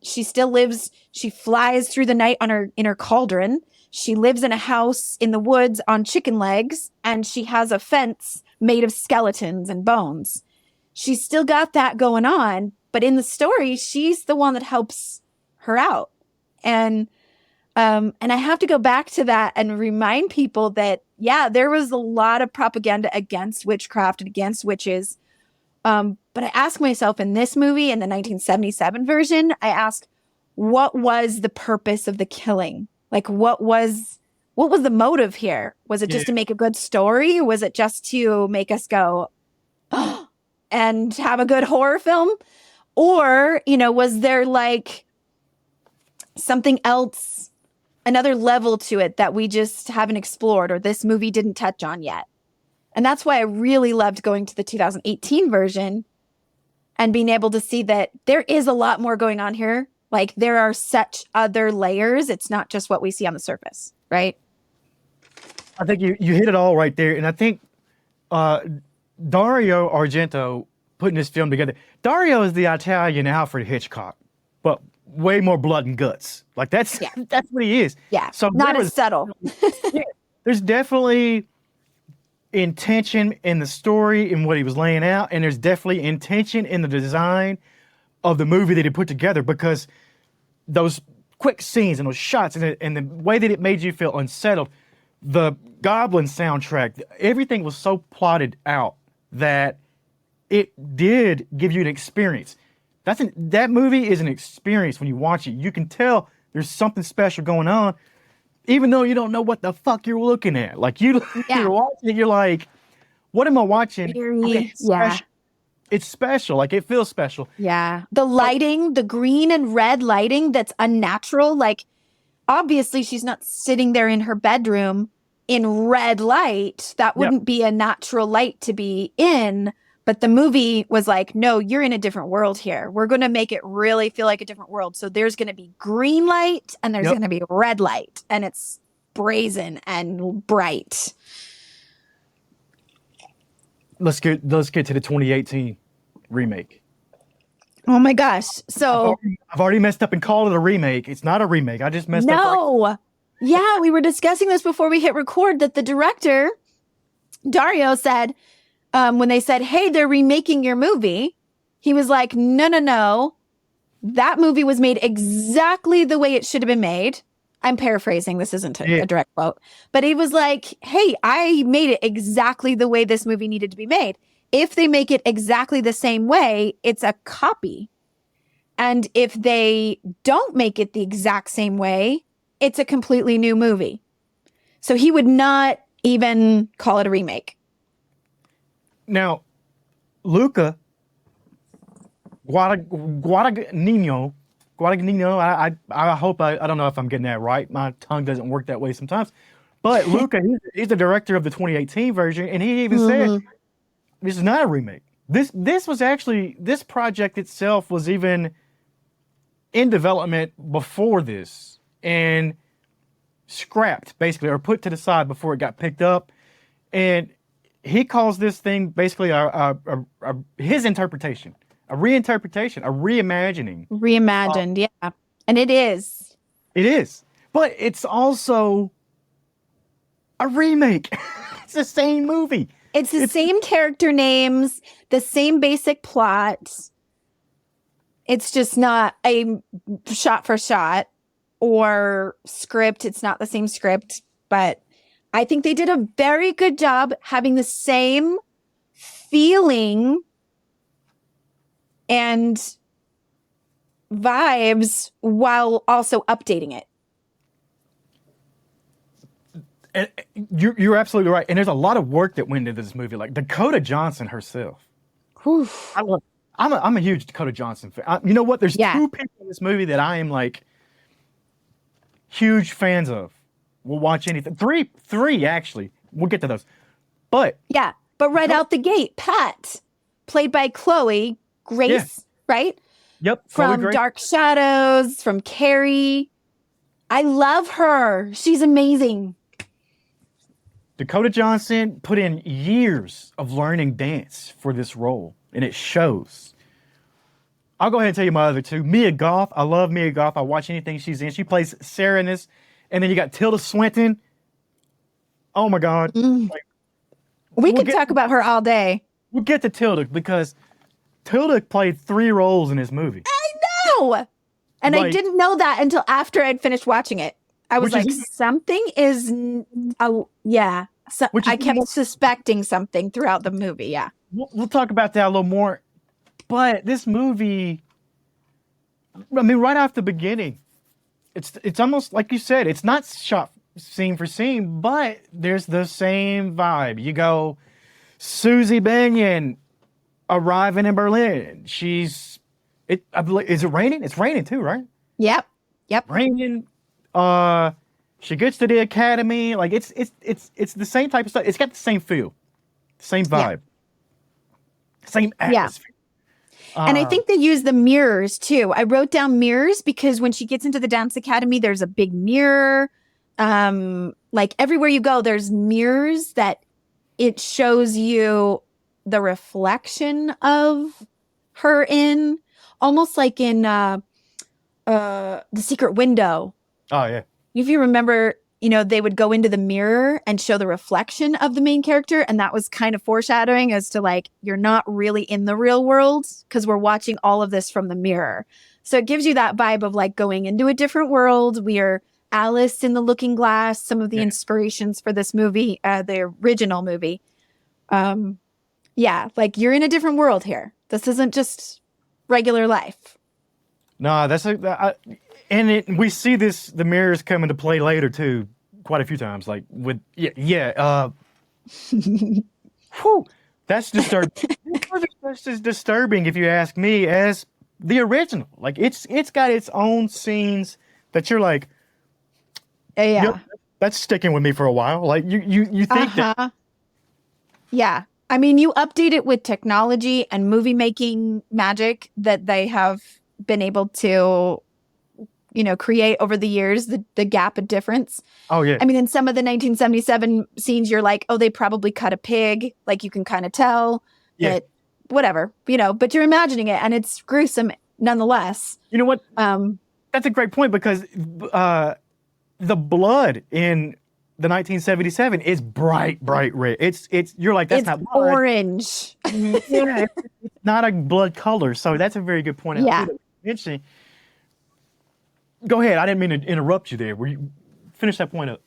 she still lives. She flies through the night in her cauldron. She lives in a house in the woods on chicken legs, and she has a fence made of skeletons and bones. She's still got that going on, but in the story, she's the one that helps her out. And I have to go back to that and remind people that, yeah, there was a lot of propaganda against witchcraft and against witches. But I ask myself in this movie, in the 1977 version, I ask, what was the purpose of the killing? Like, what was the motive here? Was it just to make a good story? Was it just to make us go, oh, and have a good horror film? Or, you know, was there like something else, another level to it that we just haven't explored or this movie didn't touch on yet? And that's why I really loved going to the 2018 version and being able to see that there is a lot more going on here. Like, there are such other layers. It's not just what we see on the surface, right? I think you hit it all right there. And I think Dario Argento putting this film together. Dario is the Italian Alfred Hitchcock, but way more blood and guts. Like that's what he is. Yeah. So not as subtle. There's definitely intention in the story and what he was laying out, and there's definitely intention in the design of the movie that he put together, because those quick scenes and those shots and the way that it made you feel unsettled, the Goblin soundtrack, everything was so plotted out that it did give you an experience. That movie is an experience when you watch it. You can tell There's something special going on, even though you don't know what the fuck you're looking at. Like you're watching it, you're like, what am I watching? Eerie. Okay, it's special. It's special. Like it feels special. Yeah. The lighting, the green and red lighting that's unnatural. Like obviously she's not sitting there in her bedroom in red light. That wouldn't be a natural light to be in. But the movie was like, no, you're in a different world here. We're going to make it really feel like a different world. So there's going to be green light and there's going to be red light. And it's brazen and bright. Let's get to the 2018 remake. Oh my gosh. So I've already messed up and called it a remake. It's not a remake. I just messed up. No. Yeah, we were discussing this before we hit record that the director, Dario, said, when they said, hey, they're remaking your movie, he was like, no. That movie was made exactly the way it should have been made. I'm paraphrasing. This isn't a direct quote. But he was like, hey, I made it exactly the way this movie needed to be made. If they make it exactly the same way, it's a copy. And if they don't make it the exact same way, it's a completely new movie. So he would not even call it a remake. Now, Luca Guadagnino, I hope I don't know if I'm getting that right. My tongue doesn't work that way sometimes. But Luca, he's the director of the 2018 version, and he even said this is not a remake. This was actually, this project itself was even in development before this and scrapped basically, or put to the side before it got picked up. And he calls this thing basically his interpretation, a reinterpretation, a reimagining. Reimagined, yeah. And it is. It is. But it's also a remake. It's the same movie. It's the same character names, the same basic plot. It's just not a shot for shot or script. It's not the same script, but I think they did a very good job having the same feeling and vibes while also updating it. And you're absolutely right. And there's a lot of work that went into this movie. Like Dakota Johnson herself. Whew. I'm a huge Dakota Johnson fan. You know what? There's two people in this movie that I am like huge fans of. We'll watch anything. Three actually. We'll get to those. But right out the gate, Pat, played by Chloe Grace, right? Yep. From Dark Shadows, from Carrie. I love her. She's amazing. Dakota Johnson put in years of learning dance for this role, and it shows. I'll go ahead and tell you my other two. Mia Goth. I love Mia Goth. I watch anything she's in. She plays Sarah in this. And then you got Tilda Swinton. Oh my God. We could talk about her all day. We'll get to Tilda because Tilda played 3 roles in this movie. I know. And I didn't know that until after I'd finished watching it. I was like, something is, So I kept suspecting something throughout the movie. Yeah. We'll talk about that a little more. But this movie, I mean, right off the beginning, it's almost like you said, it's not shot scene for scene, but there's the same vibe. You go, Susie Banyan arriving in Berlin. Is it raining? It's raining too, right? Yep. Raining. She gets to the academy. Like it's the same type of stuff. It's got the same feel, same vibe, same atmosphere. And I think they use the mirrors too. I wrote down mirrors because when she gets into the dance academy, there's a big mirror. Like everywhere you go, there's mirrors that it shows you the reflection of her in, almost like in The Secret Window. Oh yeah. If you remember, they would go into the mirror and show the reflection of the main character. And that was kind of foreshadowing as to like, you're not really in the real world because we're watching all of this from the mirror. So it gives you that vibe of like going into a different world. We are Alice in the Looking Glass, some of the inspirations for this movie, the original movie. Like you're in a different world here. This isn't just regular life. No, we see the mirrors come into play later too, quite a few times. Like with whew, that's disturbing. That's just disturbing if you ask me. As the original, like it's got its own scenes that you're like, Yeah. yep, that's sticking with me for a while. Like you think that. Yeah. I mean, you update it with technology and movie making magic that they have been able to, create over the years, the gap of difference. Oh yeah. I mean, in some of the 1977 scenes, you're like, oh, they probably cut a pig. Like you can kind of tell that whatever, but you're imagining it and it's gruesome nonetheless. You know what? That's a great point because the blood in the 1977 is bright red. It's you're like, that's not blood. Orange. Yeah, it's not a blood color. So that's a very good point. Yeah. Interesting. Go ahead. I didn't mean to interrupt you there. Were you finish that point up?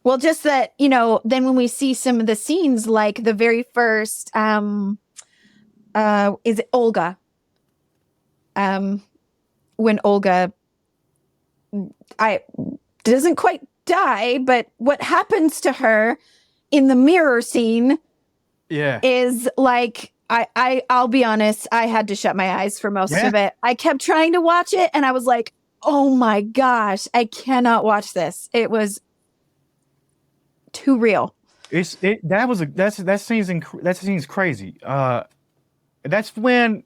Well, just that, then when we see some of the scenes, like the very first, is it Olga? When Olga, doesn't quite die, but what happens to her in the mirror scene is like, I'll be honest, I had to shut my eyes for most of it. I kept trying to watch it and I was like, oh my gosh, I cannot watch this. It was too real. That scene's crazy. That's when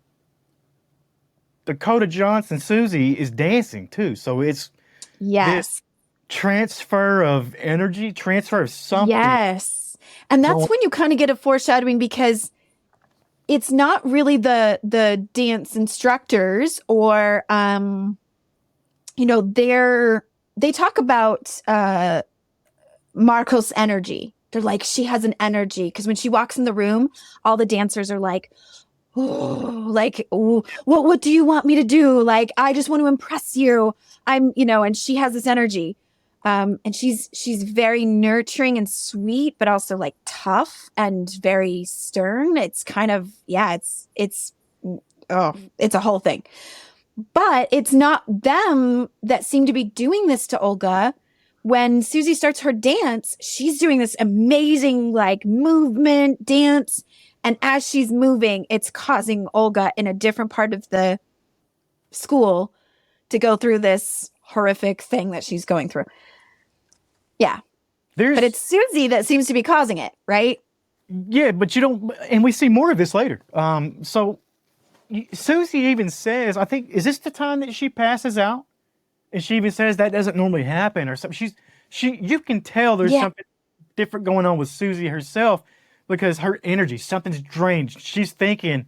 Dakota Johnson Suzy is dancing too. So it's this transfer of energy, transfer of something. Yes. And that's when you kind of get a foreshadowing because it's not really the dance instructors or they talk about Marcos' energy. They're like, she has an energy because when she walks in the room, all the dancers are like, oh, like, oh, what do you want me to do? Like, I just want to impress you. And she has this energy. And she's very nurturing and sweet, but also like tough and very stern. It's kind of, it's a whole thing. But it's not them that seem to be doing this to Olga. When Suzy starts her dance, she's doing this amazing like movement dance. And as she's moving, it's causing Olga in a different part of the school to go through this horrific thing that she's going through. Yeah. But it's Suzy that seems to be causing it, right? Yeah, but you don't, and we see more of this later. So Suzy even says, I think, is this the time that she passes out? And she even says that doesn't normally happen or something. You can tell there's something different going on with Suzy herself because her energy, something's drained. She's thinking,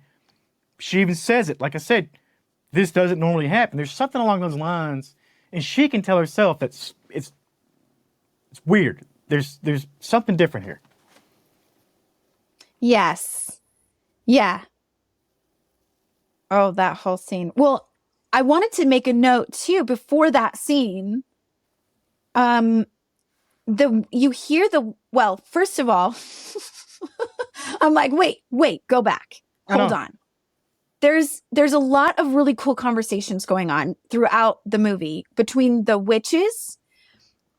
she even says it, like I said, this doesn't normally happen. There's something along those lines. And she can tell herself that it's weird. There's something different here. Yes. Yeah. Oh, that whole scene. Well, I wanted to make a note too before that scene. First of all, I'm like, wait, go back. Hold on. There's a lot of really cool conversations going on throughout the movie between the witches.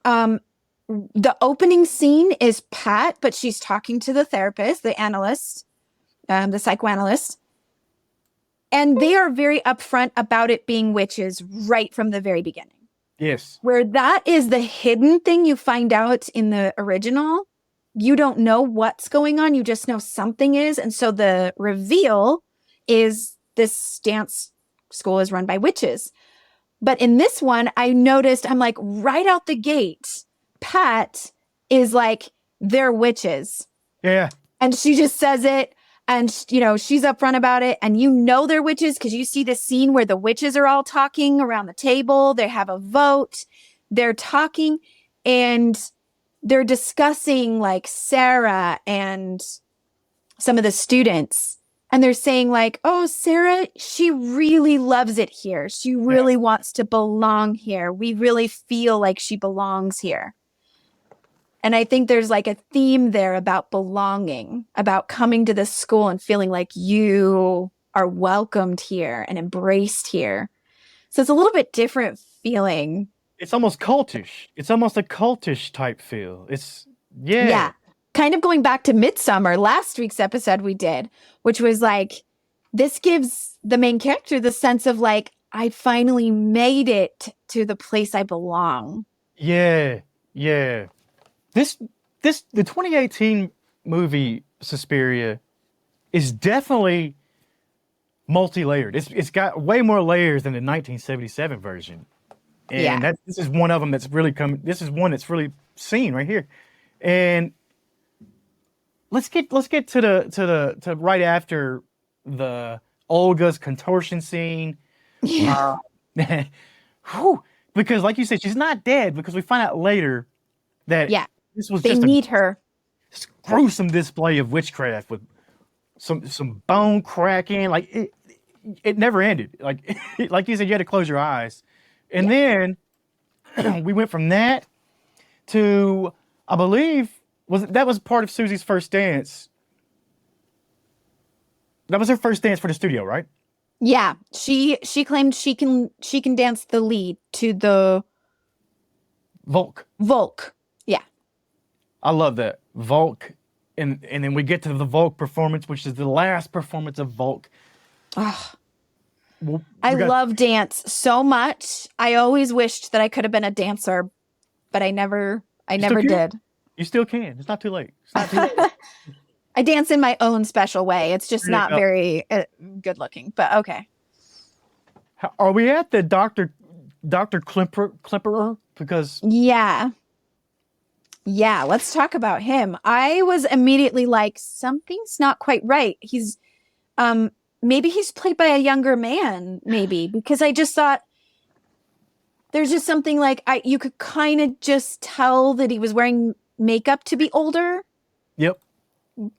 The opening scene is Pat, but she's talking to the therapist, the analyst, the psychoanalyst. And they are very upfront about it being witches right from the very beginning. Yes. Where that is the hidden thing you find out in the original. You don't know what's going on. You just know something is. And so the reveal is this dance school is run by witches. But in this one, I noticed, I'm like, right out the gate, Pat is like, they're witches. Yeah. And she just says it. And, she's upfront about it. And they're witches because you see the scene where the witches are all talking around the table. They have a vote. They're talking and they're discussing like Sarah and some of the students. And they're saying like, oh, Sarah, she really loves it here. She really wants to belong here. We really feel like she belongs here. And I think there's like a theme there about belonging, about coming to this school and feeling like you are welcomed here and embraced here. So it's a little bit different feeling. It's almost cultish. It's almost a cultish type feel. It's Yeah. Kind of going back to Midsummer, last week's episode we did, which was like, this gives the main character the sense of like, I finally made it to the place I belong. Yeah. The 2018 movie Suspiria is definitely multi-layered. It's got way more layers than the 1977 version. And this is one of them that's really come. This is one that's really seen right here. And let's get to right after the Olga's contortion scene. Yeah. Because like you said, she's not dead, because we find out later that this was they just need her. Gruesome display of witchcraft with some bone cracking. Like it never ended. Like like you said, you had to close your eyes. And then we went from that to, I believe, that was part of Susie's first dance. That was her first dance for the studio, right? Yeah, she claimed she can dance the lead to the Volk. Yeah. I love that. Volk. And then we get to the Volk performance, which is the last performance of Volk. Oh, I love dance so much. I always wished that I could have been a dancer, but I never did. You still can. It's not too late. It's not too late. I dance in my own special way. It's just not very good looking, but okay. Are we at the Dr. Klepper? Because yeah, let's talk about him. I was immediately like, something's not quite right. He's maybe he's played by a younger man, maybe, because I just thought there's just something like you could kind of just tell that he was wearing makeup to be older. Yep.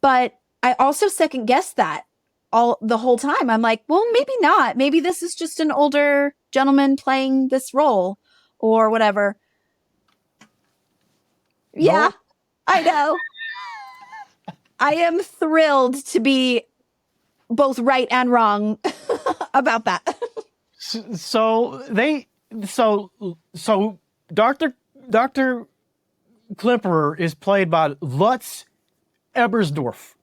But I also second guessed that the whole time. I'm like, well, maybe not. Maybe this is just an older gentleman playing this role or whatever. Yeah, I know. I am thrilled to be both right and wrong about that. So Dr. Klepper is played by Lutz Ebersdorf.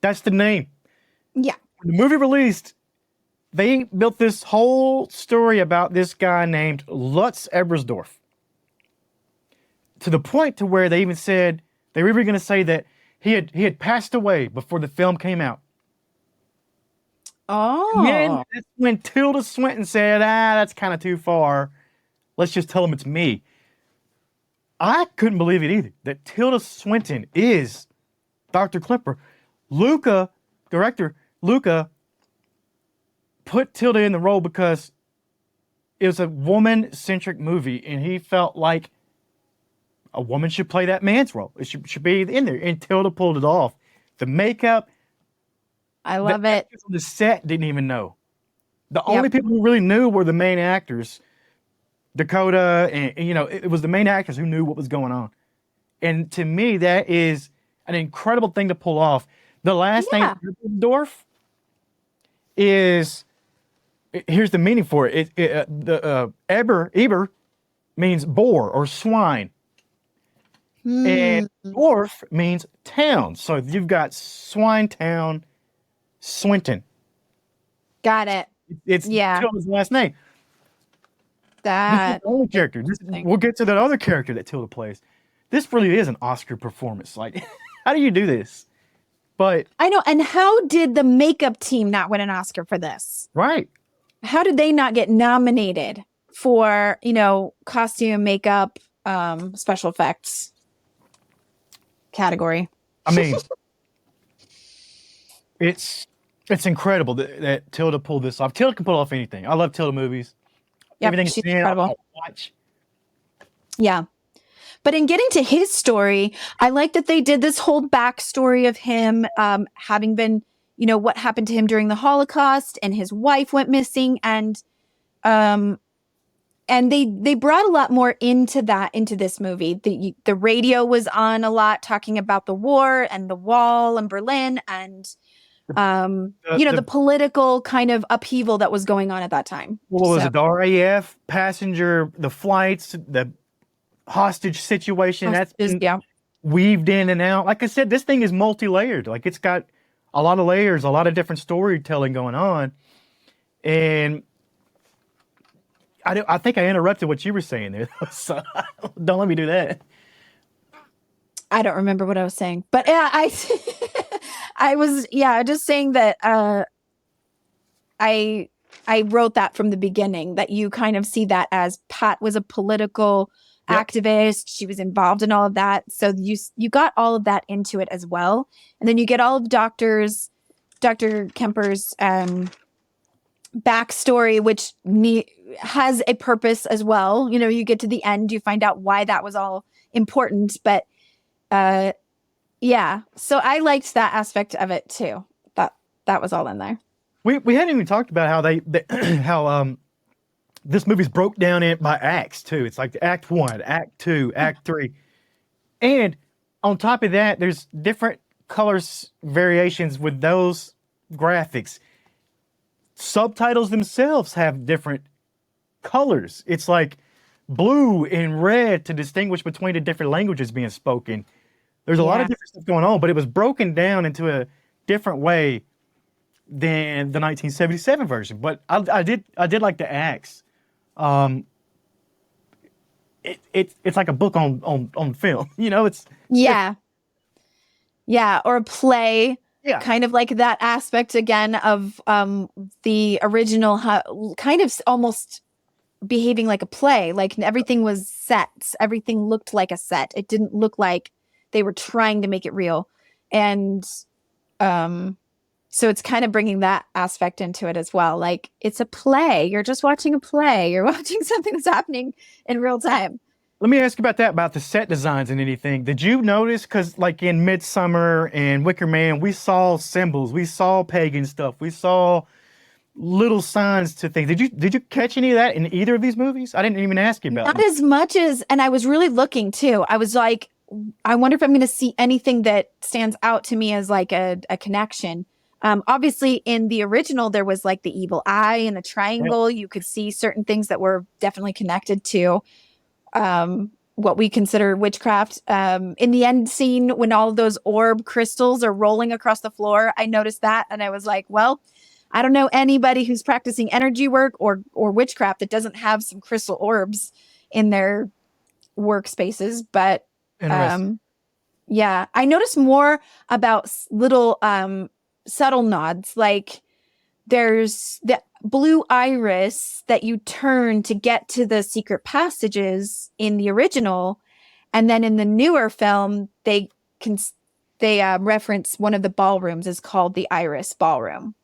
That's the name. Yeah. When the movie released, they built this whole story about this guy named Lutz Ebersdorf, to the point to where they even said they were even going to say that he had passed away before the film came out. Oh. Then that's when Tilda Swinton said, that's kind of too far. Let's just tell him it's me. I couldn't believe it either, that Tilda Swinton is Dr. Klepper. Director Luca put Tilda in the role because it was a woman-centric movie, and he felt like a woman should play that man's role. It should be in there, and Tilda pulled it off. The makeup, I love it. The set didn't even know. The only people who really knew were the main actors, Dakota, and it was the main actors who knew what was going on. And to me, that is an incredible thing to pull off. The last name Ebersdorf is, here's the meaning for it. Eber means boar or swine. And dwarf means town. So you've got Swinetown, Swinton. Got it. It's Tilda's last name. That this is the only character. We'll get to that other character that Tilda plays. This really is an Oscar performance. Like, how do you do this? But I know. And how did the makeup team not win an Oscar for this? Right. How did they not get nominated for, costume, makeup, special effects category? I mean, it's incredible that Tilda pulled this off. Tilda can pull off anything. I love Tilda movies. Yep, Everything she's incredible. incredible. I'll watch. Yeah. But in getting to his story, I like that they did this whole backstory of him having been, what happened to him during the Holocaust, and his wife went missing, and they brought a lot more into this movie. The radio was on a lot, talking about the war and the wall in Berlin, and the political kind of upheaval that was going on at that time. What was it? The RAF, passenger, the flights, the hostage situation. That's been weaved in and out. Like I said, this thing is multi-layered. Like it's got a lot of layers, a lot of different storytelling going on. And I think I interrupted what you were saying there. So don't let me do that. I don't remember what I was saying, but yeah, I was just saying that I wrote that from the beginning, that you kind of see that as Pat was a political activist. She was involved in all of that. So you got all of that into it as well. And then you get all of Dr. Kemper's backstory, which has a purpose as well. You know, you get to the end, you find out why that was all important. But so I liked that aspect of it too. That was all in there. We hadn't even talked about how this movie's broke down by acts too. It's like Act 1, Act 2, Act 3. And on top of that, there's different colors variations with those graphics. Subtitles themselves have different colors. It's like blue and red to distinguish between the different languages being spoken. There's a lot of different stuff going on, but it was broken down into a different way than the 1977 version. But I did like the acts. It's like a book on film. You know, it's or a play. Yeah. Kind of like that aspect again of the original, kind of almost behaving like a play. Like everything was set. Everything looked like a set. It didn't look like they were trying to make it real. And so it's kind of bringing that aspect into it as well. Like it's a play. You're just watching a play. You're watching something that's happening in real time. Let me ask you about the set designs and anything. Did you notice, because like in Midsummer and Wicker Man, we saw symbols, we saw pagan stuff, we saw little signs to things. Did you catch any of that in either of these movies? I didn't even ask you about Not as much as, and I was really looking too. I was like, I wonder if I'm going to see anything that stands out to me as like a connection. Obviously in the original, there was like the evil eye and the triangle. You could see certain things that were definitely connected to what we consider witchcraft. In the end scene, when all of those orb crystals are rolling across the floor, I noticed that. And I was like, well, I don't know anybody who's practicing energy work or witchcraft that doesn't have some crystal orbs in their workspaces. But I noticed more about little subtle nods. Like there's the blue iris that you turn to get to the secret passages in the original, and then in the newer film they reference one of the ballrooms is called the Iris Ballroom.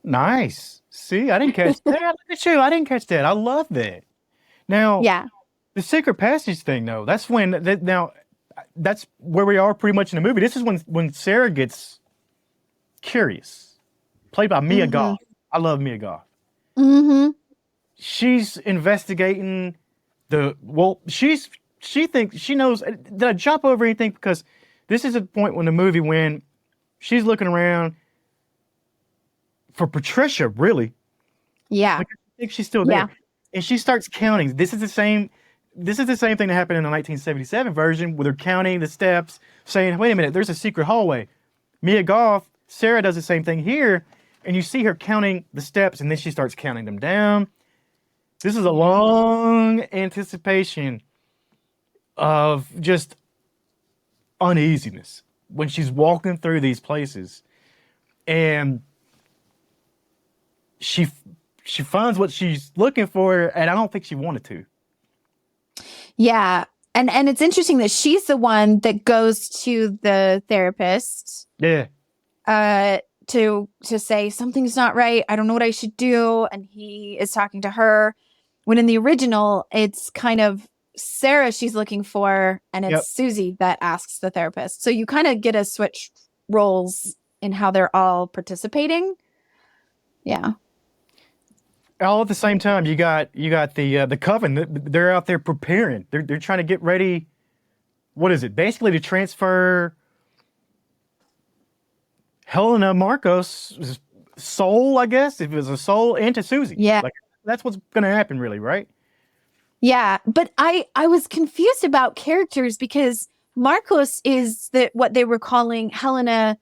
Nice. See, I didn't catch that. Look at you. I didn't catch that. I love that. Now, the secret passage thing though, that's that's where we are pretty much in the movie. This is when Sarah gets curious. Played by Mia Goth. I love Mia Goth. She's investigating she thinks she knows. Did I jump over anything? Because this is a point in the movie when she's looking around for Patricia, really. Yeah. Like, I think she's still there. Yeah. And she starts counting. This is the same thing that happened in the 1977 version where they're counting the steps, saying, wait a minute, there's a secret hallway. Mia Goth, Sarah does the same thing here. And you see her counting the steps, and then she starts counting them down. This is a long anticipation of just uneasiness when she's walking through these places. And she finds what she's looking for, and I don't think she wanted to. Yeah. And it's interesting that she's the one that goes to the therapist. Yeah. To say something's not right. I don't know what I should do. And he is talking to her. When in the original, it's kind of Sarah she's looking for, and it's Suzy that asks the therapist. So you kind of get a switch roles in how they're all participating. Yeah. All at the same time, you got the coven. They're out there preparing. They're trying to get ready. What is it? Basically to transfer Helena Marcos' soul, I guess, if it was a soul, into Suzy. Yeah. Like, that's what's going to happen, really, right? Yeah, but I was confused about characters because Marcos is what they were calling Helena,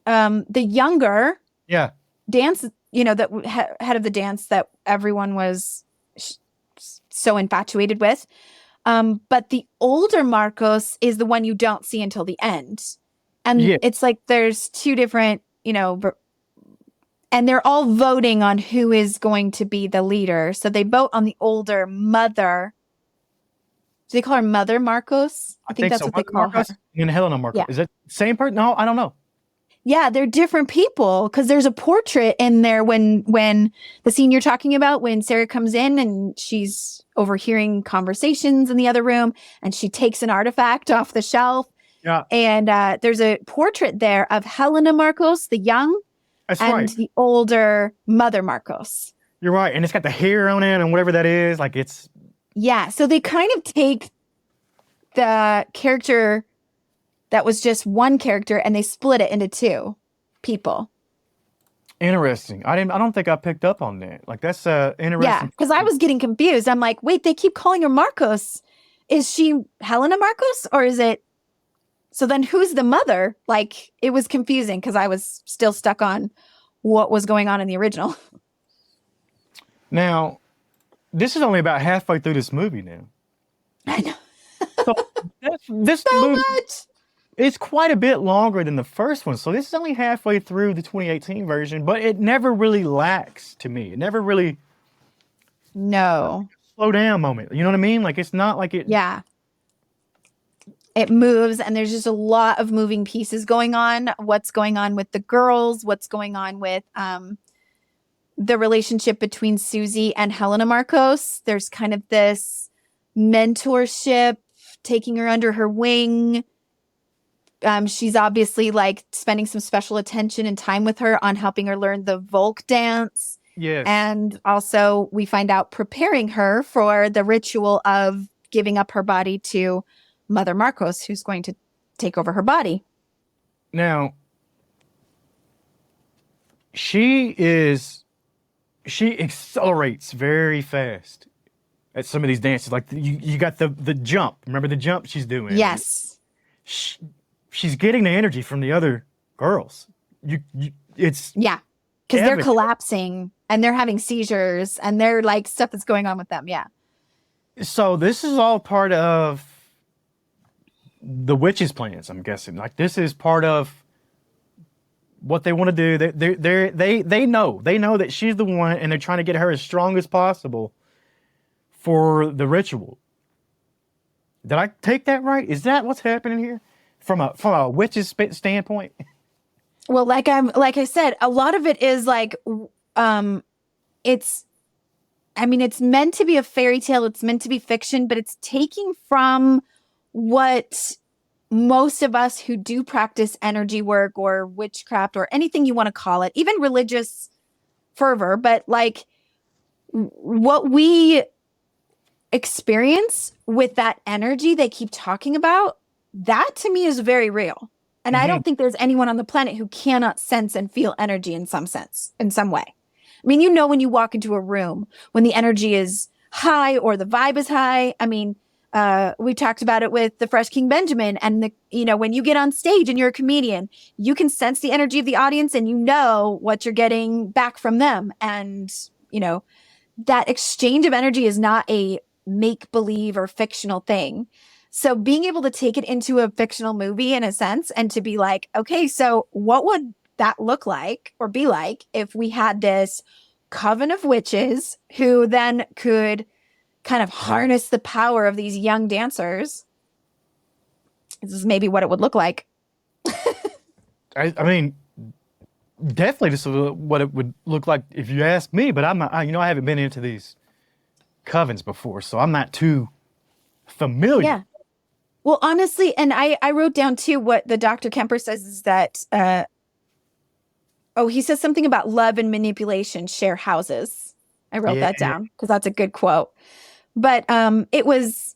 the younger Yeah. dance, that head of the dance that everyone was so infatuated with. But the older Marcos is the one you don't see until the end, and it's like there's two different, and they're all voting on who is going to be the leader. So they vote on the older mother. Do they call her Mother Marcos? I think that's so. what they call Marcos her. And Helena Marcos. Yeah. Is it the same person? No, I don't know. Yeah, they're different people because there's a portrait in there when the scene you're talking about, when Sarah comes in and she's overhearing conversations in the other room and she takes an artifact off the shelf. Yeah. And there's a portrait there of Helena Marcos, the young, and the older Mother Marcos. You're right. And it's got the hair on it and whatever that is. Like it's. Yeah. So they kind of take the character that was just one character and they split it into two people. Interesting. I don't think I picked up on that. Like that's interesting. Yeah. Because I was getting confused. I'm like, wait, they keep calling her Marcos. Is she Helena Marcos or is it? So then who's the mother? Like, it was confusing because I was still stuck on what was going on in the original. Now, this is only about halfway through this movie now. I know. So this So movie, much. it's quite a bit longer than the first one. So this is only halfway through the 2018 version, but it never really lacks to me. It never really slow down moment. You know what I mean? Like it's not like it. Yeah. It moves and there's just a lot of moving pieces going on. What's going on with the girls? What's going on with the relationship between Suzy and Helena Marcos? There's kind of this mentorship, taking her under her wing. She's obviously like spending some special attention and time with her on helping her learn the Vogue dance. Yes. And also we find out preparing her for the ritual of giving up her body to Mother Marcos, who's going to take over her body. Now, she accelerates very fast at some of these dances. Like you got the jump. Remember the jump she's doing? Yes. She's getting the energy from the other girls. It's because they're collapsing and they're having seizures and they're like stuff that's going on with them. Yeah. So this is all part of the witches' plans, I'm guessing. Like this is part of what they want to do. They know that she's the one, and they're trying to get her as strong as possible for the ritual. Did I take that right? Is that what's happening here from a witch's standpoint? Well, like I said, a lot of it is like, it's meant to be a fairy tale. It's meant to be fiction, but it's taking from what most of us who do practice energy work or witchcraft or anything you want to call it, even religious fervor, but like what we experience with that energy they keep talking about, that to me is very real. And I don't think there's anyone on the planet who cannot sense and feel energy in some sense, in some way. I mean, when you walk into a room, when the energy is high or the vibe is high, I mean, we talked about it with the Fresh King Benjamin and when you get on stage and you're a comedian, you can sense the energy of the audience and you know what you're getting back from them. And, that exchange of energy is not a make-believe or fictional thing. So being able to take it into a fictional movie in a sense and to be like, okay, so what would that look like or be like if we had this coven of witches who then could kind of harness the power of these young dancers? This is maybe what it would look like. I mean, definitely this is what it would look like if you ask me, but I'm not, I haven't been into these covens before, so I'm not too familiar. Yeah. Well, honestly, and I wrote down too what the Dr. Kemper says is that, he says something about love and manipulation share houses. I wrote that down because that's a good quote. But it was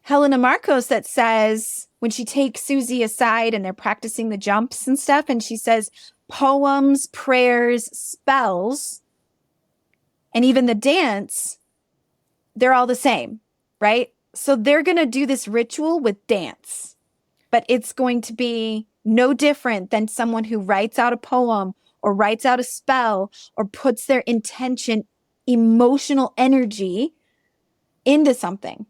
Helena Marcos that says when she takes Suzy aside and they're practicing the jumps and stuff, and she says, poems, prayers, spells, and even the dance, they're all the same, right? So they're going to do this ritual with dance, but it's going to be no different than someone who writes out a poem or writes out a spell or puts their intention, emotional energy into something.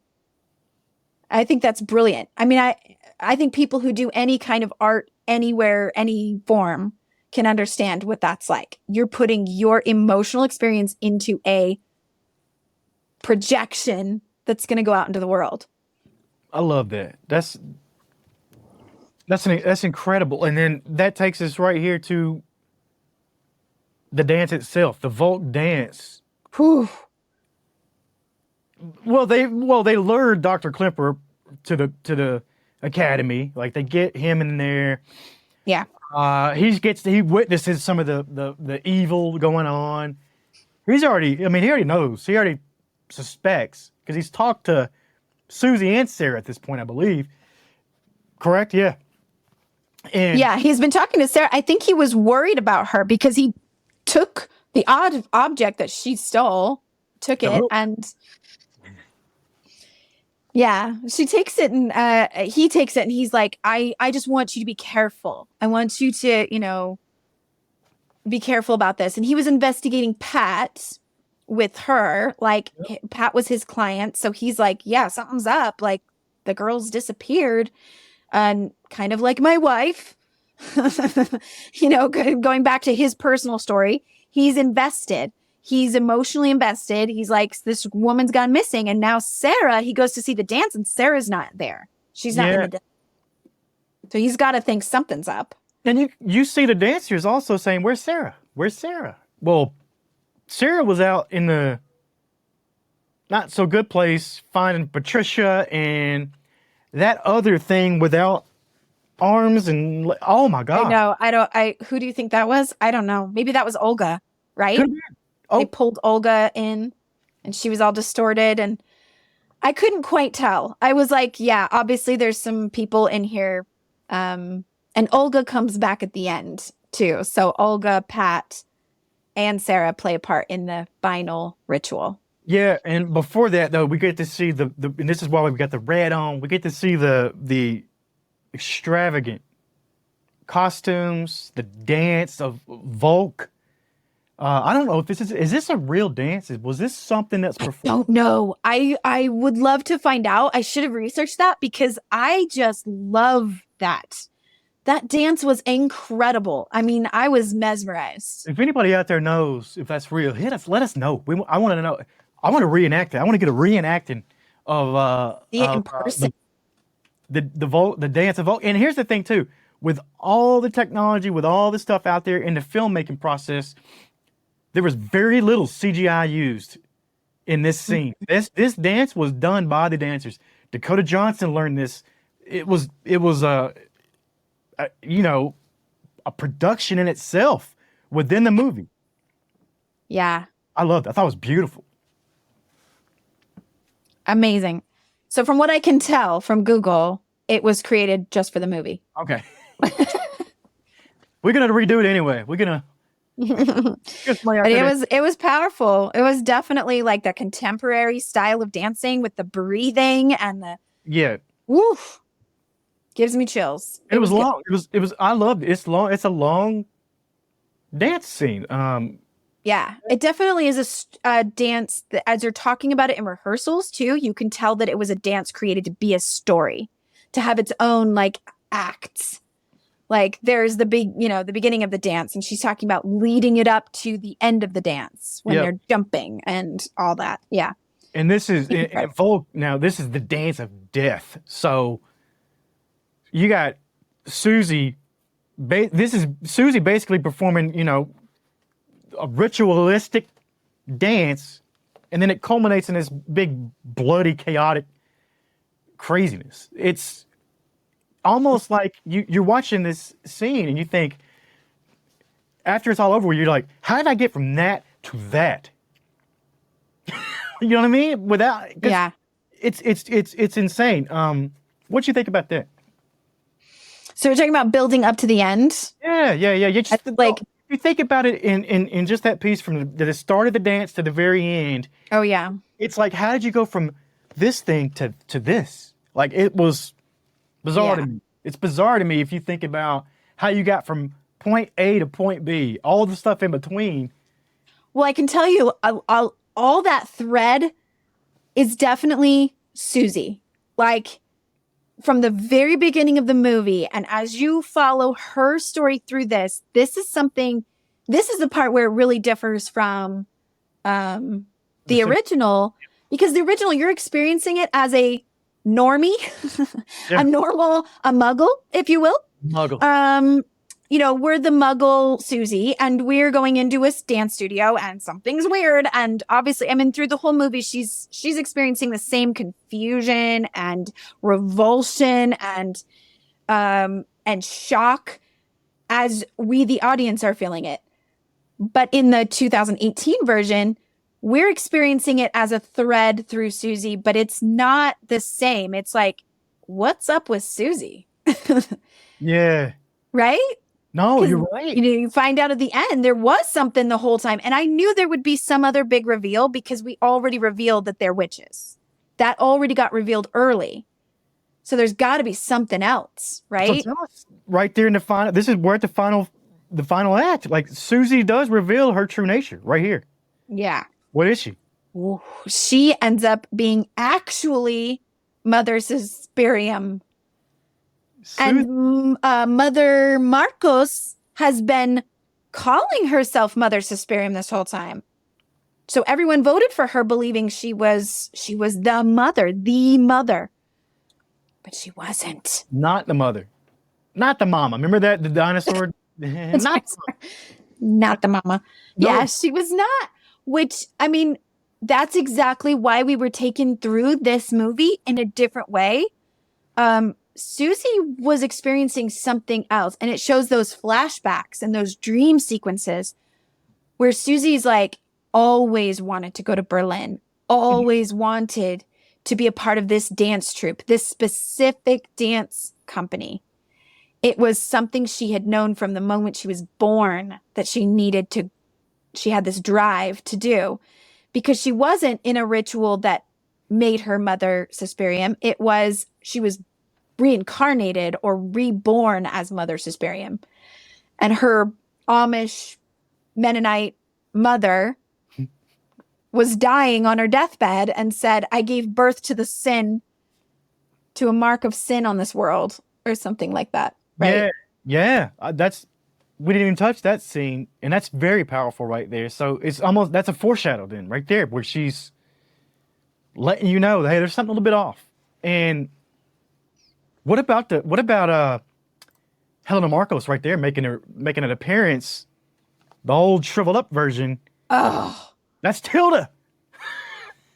I think that's brilliant. I mean, I think people who do any kind of art anywhere, any form, can understand what that's like. You're putting your emotional experience into a projection that's going to go out into the world. I love that. That's incredible. And then that takes us right here to the dance itself, the Vogue dance. Whew. Well, they lured Dr. Klepper to the academy. Like, they get him in there. Yeah. He witnesses some of the evil going on. He already knows. He already suspects because he's talked to Susie and Sarah at this point, I believe. Correct? Yeah. And yeah, he's been talking to Sarah. I think he was worried about her because he took the odd object that she stole, and yeah, she takes it and he takes it and he's like, I just want you to be careful. I want you to, be careful about this. And he was investigating Pat with her. Like, Pat was his client. So he's like, yeah, something's up. Like, the girl's disappeared. And kind of like my wife, going back to his personal story, he's invested. He's emotionally invested. He's like, this woman's gone missing. And now Sarah, he goes to see the dance and Sarah's not there. She's not in the dance. So he's got to think something's up. And you see the dancers also saying, where's Sarah? Where's Sarah? Well, Sarah was out in the not so good place finding Patricia and that other thing without arms and oh my God. I know. Who do you think that was? I don't know. Maybe that was Olga, right? Oh. They pulled Olga in and she was all distorted and I couldn't quite tell. I was like, yeah, obviously there's some people in here. And Olga comes back at the end too. So Olga, Pat, and Sarah play a part in the final ritual. Yeah, and before that though, we get to see and this is why we've got the red on. We get to see the extravagant costumes, the dance of Vogue. I don't know if is this a real dance? Was this something that's performed? I don't know. I would love to find out. I should have researched that because I just love that. That dance was incredible. I mean, I was mesmerized. If anybody out there knows if that's real, let us know. I want to know. I want to reenact it. I want to get a reenacting of See it in person. The dance of Vogue. And here's the thing too, with all the technology, with all the stuff out there in the filmmaking process, there was very little CGI used in this scene. This dance was done by the dancers. Dakota Johnson learned this. It was a production in itself within the movie. Yeah. I loved it. I thought it was beautiful. Amazing. So from what I can tell from Google, it was created just for the movie. Okay. We're going to redo it anyway. We're going to. But it was powerful. It was definitely like the contemporary style of dancing with the breathing and the woof. Gives me chills. It was long. It was I loved it. It's long. It's a long dance scene. Yeah, it definitely is a dance that, as you're talking about it in rehearsals too, you can tell that it was a dance created to be a story, to have its own like acts. Like there's the beginning of the dance, and she's talking about leading it up to the end of the dance when they're jumping and all that. Yeah. And this is in Vogue. Now this is the dance of death. So you got Suzy. This is Suzy basically performing, a ritualistic dance, and then it culminates in this big, bloody, chaotic craziness. It's almost like you're watching this scene and you think, after it's all over, you're like, how did I get from that to that? You know what I mean? It's insane. What do you think about that? So we're talking about building up to the end. Yeah. You just, Like, if you think about it in just that piece from the start of the dance to the very end, oh yeah, it's like, how did you go from this thing to this? Like, it was bizarre to me. It's bizarre to me if you think about how you got from point A to point B, all the stuff in between. Well, I can tell you, all that thread is definitely Suzy. Like, from the very beginning of the movie, and as you follow her story through this is the part where it really differs from the original, because the original, you're experiencing it as a normie, a muggle, if you will. Muggle. We're the muggle Suzy, and we're going into a dance studio, and something's weird. And obviously, I mean, through the whole movie, she's experiencing the same confusion and revulsion and shock as we, the audience, are feeling it. But in the 2018 version, we're experiencing it as a thread through Suzy, but it's not the same. It's like, what's up with Suzy? Yeah. Right? No, you're right. You find out at the end there was something the whole time. And I knew there would be some other big reveal because we already revealed that they're witches. That already got revealed early. So there's got to be something else, right? So tell us, right there in the final, we're at the final act. Like, Suzy does reveal her true nature right here. Yeah. What is she? Ooh, she ends up being actually Mother Suspirium. And Mother Marcos has been calling herself Mother Suspirium this whole time. So everyone voted for her, believing she was the mother. But she wasn't. Not the mother. Not the mama. Remember that? The dinosaur? Not the mama. No. Yeah, she was not. Which, I mean, that's exactly why we were taken through this movie in a different way. Suzy was experiencing something else, and it shows those flashbacks and those dream sequences where Suzy's like always wanted to go to Berlin, always wanted to be a part of this dance troupe, this specific dance company. It was something she had known from the moment she was born that she had this drive to do, because she wasn't in a ritual that made her Mother Suspirium. She was reincarnated or reborn as Mother Suspirium. And her Amish Mennonite mother was dying on her deathbed and said, I gave birth to a mark of sin on this world, or something like that. Right? Yeah. We didn't even touch that scene, and that's very powerful right there. So that's a foreshadow then right there, where she's letting you know, hey, there's something a little bit off. And what about Helena Marcos right there making an appearance, the old shriveled up version? Oh, that's Tilda.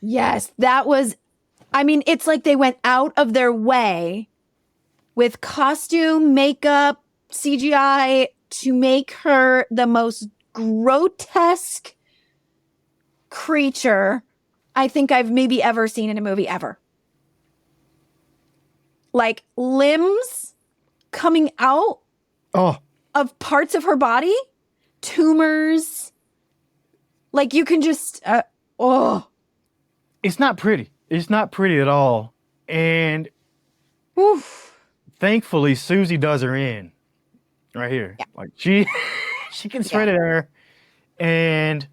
Yes, it's like they went out of their way with costume, makeup, CGI to make her the most grotesque creature I think I've maybe ever seen in a movie ever. Like, limbs coming out of parts of her body, tumors. Like, you can just, It's not pretty. It's not pretty at all. And thankfully, Suzy does her in right here. Yeah. Like, she gets rid of her. And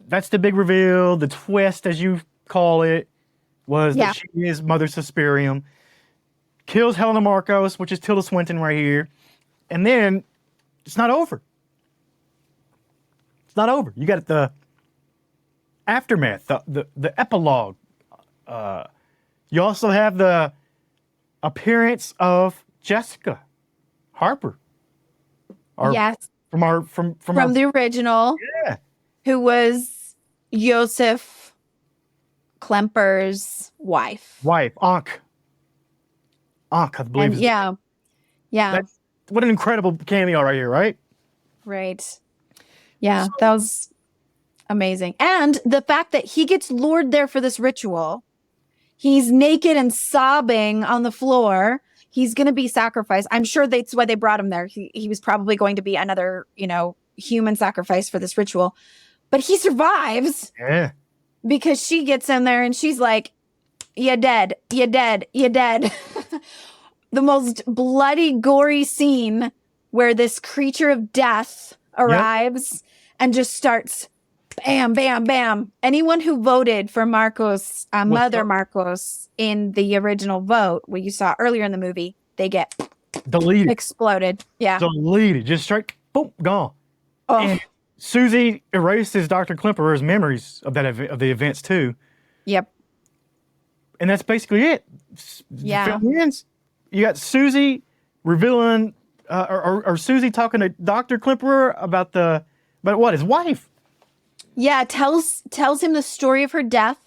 that's the big reveal, the twist, as you call it, was that she is Mother Suspirium. Kills Helena Marcos, which is Tilda Swinton right here. And then it's not over. It's not over. You got the aftermath, the epilogue. You also have the appearance of Jessica Harper. Yes. From the original. Yeah. Who was Joseph Klepper's wife. Ankh, I believe. And yeah. What an incredible cameo right here, right? Right. Yeah, that was amazing. And the fact that he gets lured there for this ritual, he's naked and sobbing on the floor. he's going to be sacrificed. I'm sure that's why they brought him there. He was probably going to be another, human sacrifice for this ritual. But he survives because she gets in there and she's like, you're dead, you're dead, you're dead. The most bloody, gory scene where this creature of death arrives and just starts bam, bam, bam. Anyone who voted for Marcos, Mother Marcos in the original vote, what you saw earlier in the movie, they get deleted, exploded. Yeah. Deleted. Just straight, boom, gone. Oh. And Suzy erases Dr. Klepper's memories of of the events too. Yep. And that's basically it. Yeah. Film ends. You got Suzy revealing, or Suzy talking to Dr. Klepper about his wife. Yeah, tells him the story of her death,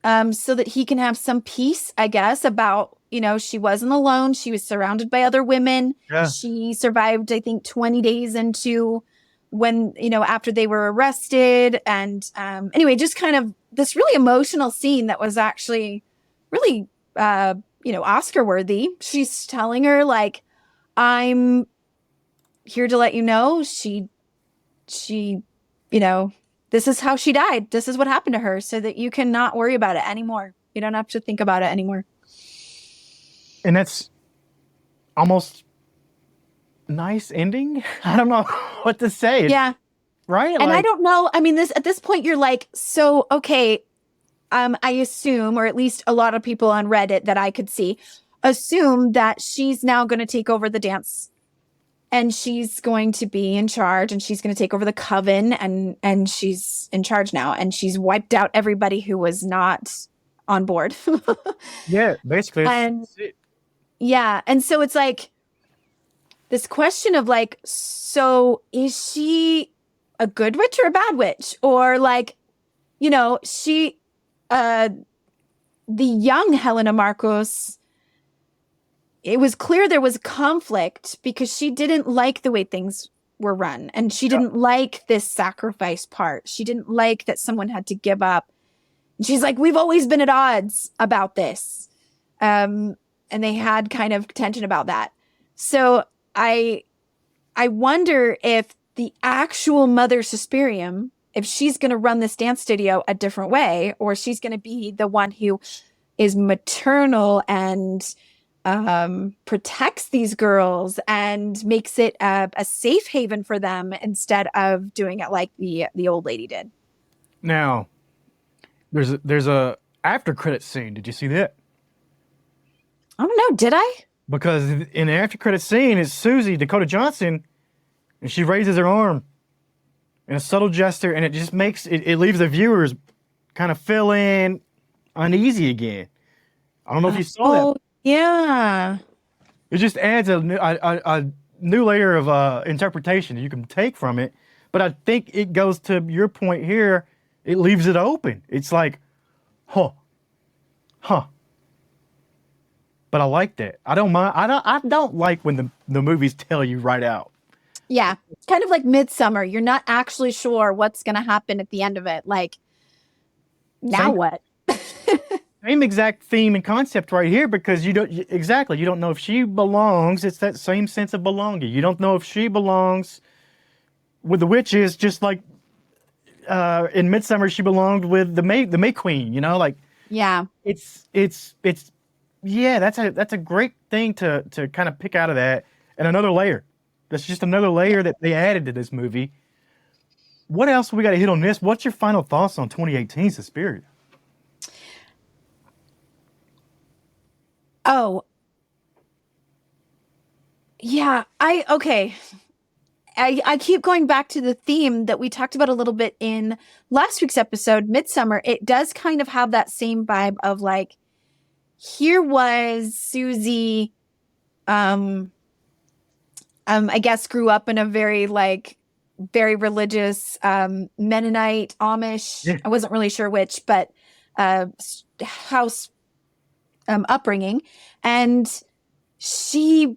so that he can have some peace, I guess, about, she wasn't alone. She was surrounded by other women. Yeah. She survived, I think, 20 days into when, after they were arrested. And anyway, just kind of this really emotional scene that was actually really, Oscar worthy. She's telling her, like, I'm here to let you know she, this is how she died. This is what happened to her, so that you can not worry about it anymore. You don't have to think about it anymore. And that's almost nice ending. I don't know what to say. Yeah. Right? And I don't know. I mean, at this point, you're like, so, okay, I assume, or at least a lot of people on Reddit that I could see, assume that she's now going to take over the dance. And she's going to be in charge, and she's going to take over the coven, and she's in charge now, and she's wiped out everybody who was not on board. Yeah, basically. And and so it's like this question of like, so is she a good witch or a bad witch? Or like, she, the young Helena Marcos, it was clear there was conflict because she didn't like the way things were run. And she didn't like this sacrifice part. She didn't like that someone had to give up. And she's like, we've always been at odds about this. And they had kind of tension about that. So I wonder if the actual Mother Suspirium, if she's going to run this dance studio a different way, or she's going to be the one who is maternal and protects these girls and makes it a safe haven for them instead of doing it like the old lady did. Now, there's a after credit scene. Did you see that? I don't know. Did I? Because in the after credit scene, it's Suzy, Dakota Johnson, and she raises her arm in a subtle gesture, and it just makes it leaves the viewers kind of feeling uneasy again. I don't know if you saw that. Yeah. It just adds a new layer of interpretation that you can take from it. But I think it goes to your point here. It leaves it open. It's like, huh. But I like that. I don't mind. I don't like when the movies tell you right out. Yeah. It's kind of like Midsummer. You're not actually sure what's going to happen at the end of it. Like, now what? Same exact theme and concept right here, because you don't know if she belongs. It's that same sense of belonging. You don't know if she belongs with the witches, just like in Midsummer she belonged with the May Queen. Yeah. It's that's a great thing to kind of pick out of that, and another layer. That's just another layer that they added to this movie. What else we got to hit on this? What's your final thoughts on 2018 Suspiria? Oh, yeah. I keep going back to the theme that we talked about a little bit in last week's episode, Midsummer. It does kind of have that same vibe of like, here was Suzy, I guess grew up in a very religious, Mennonite, Amish. Yeah. I wasn't really sure which, but house upbringing. And she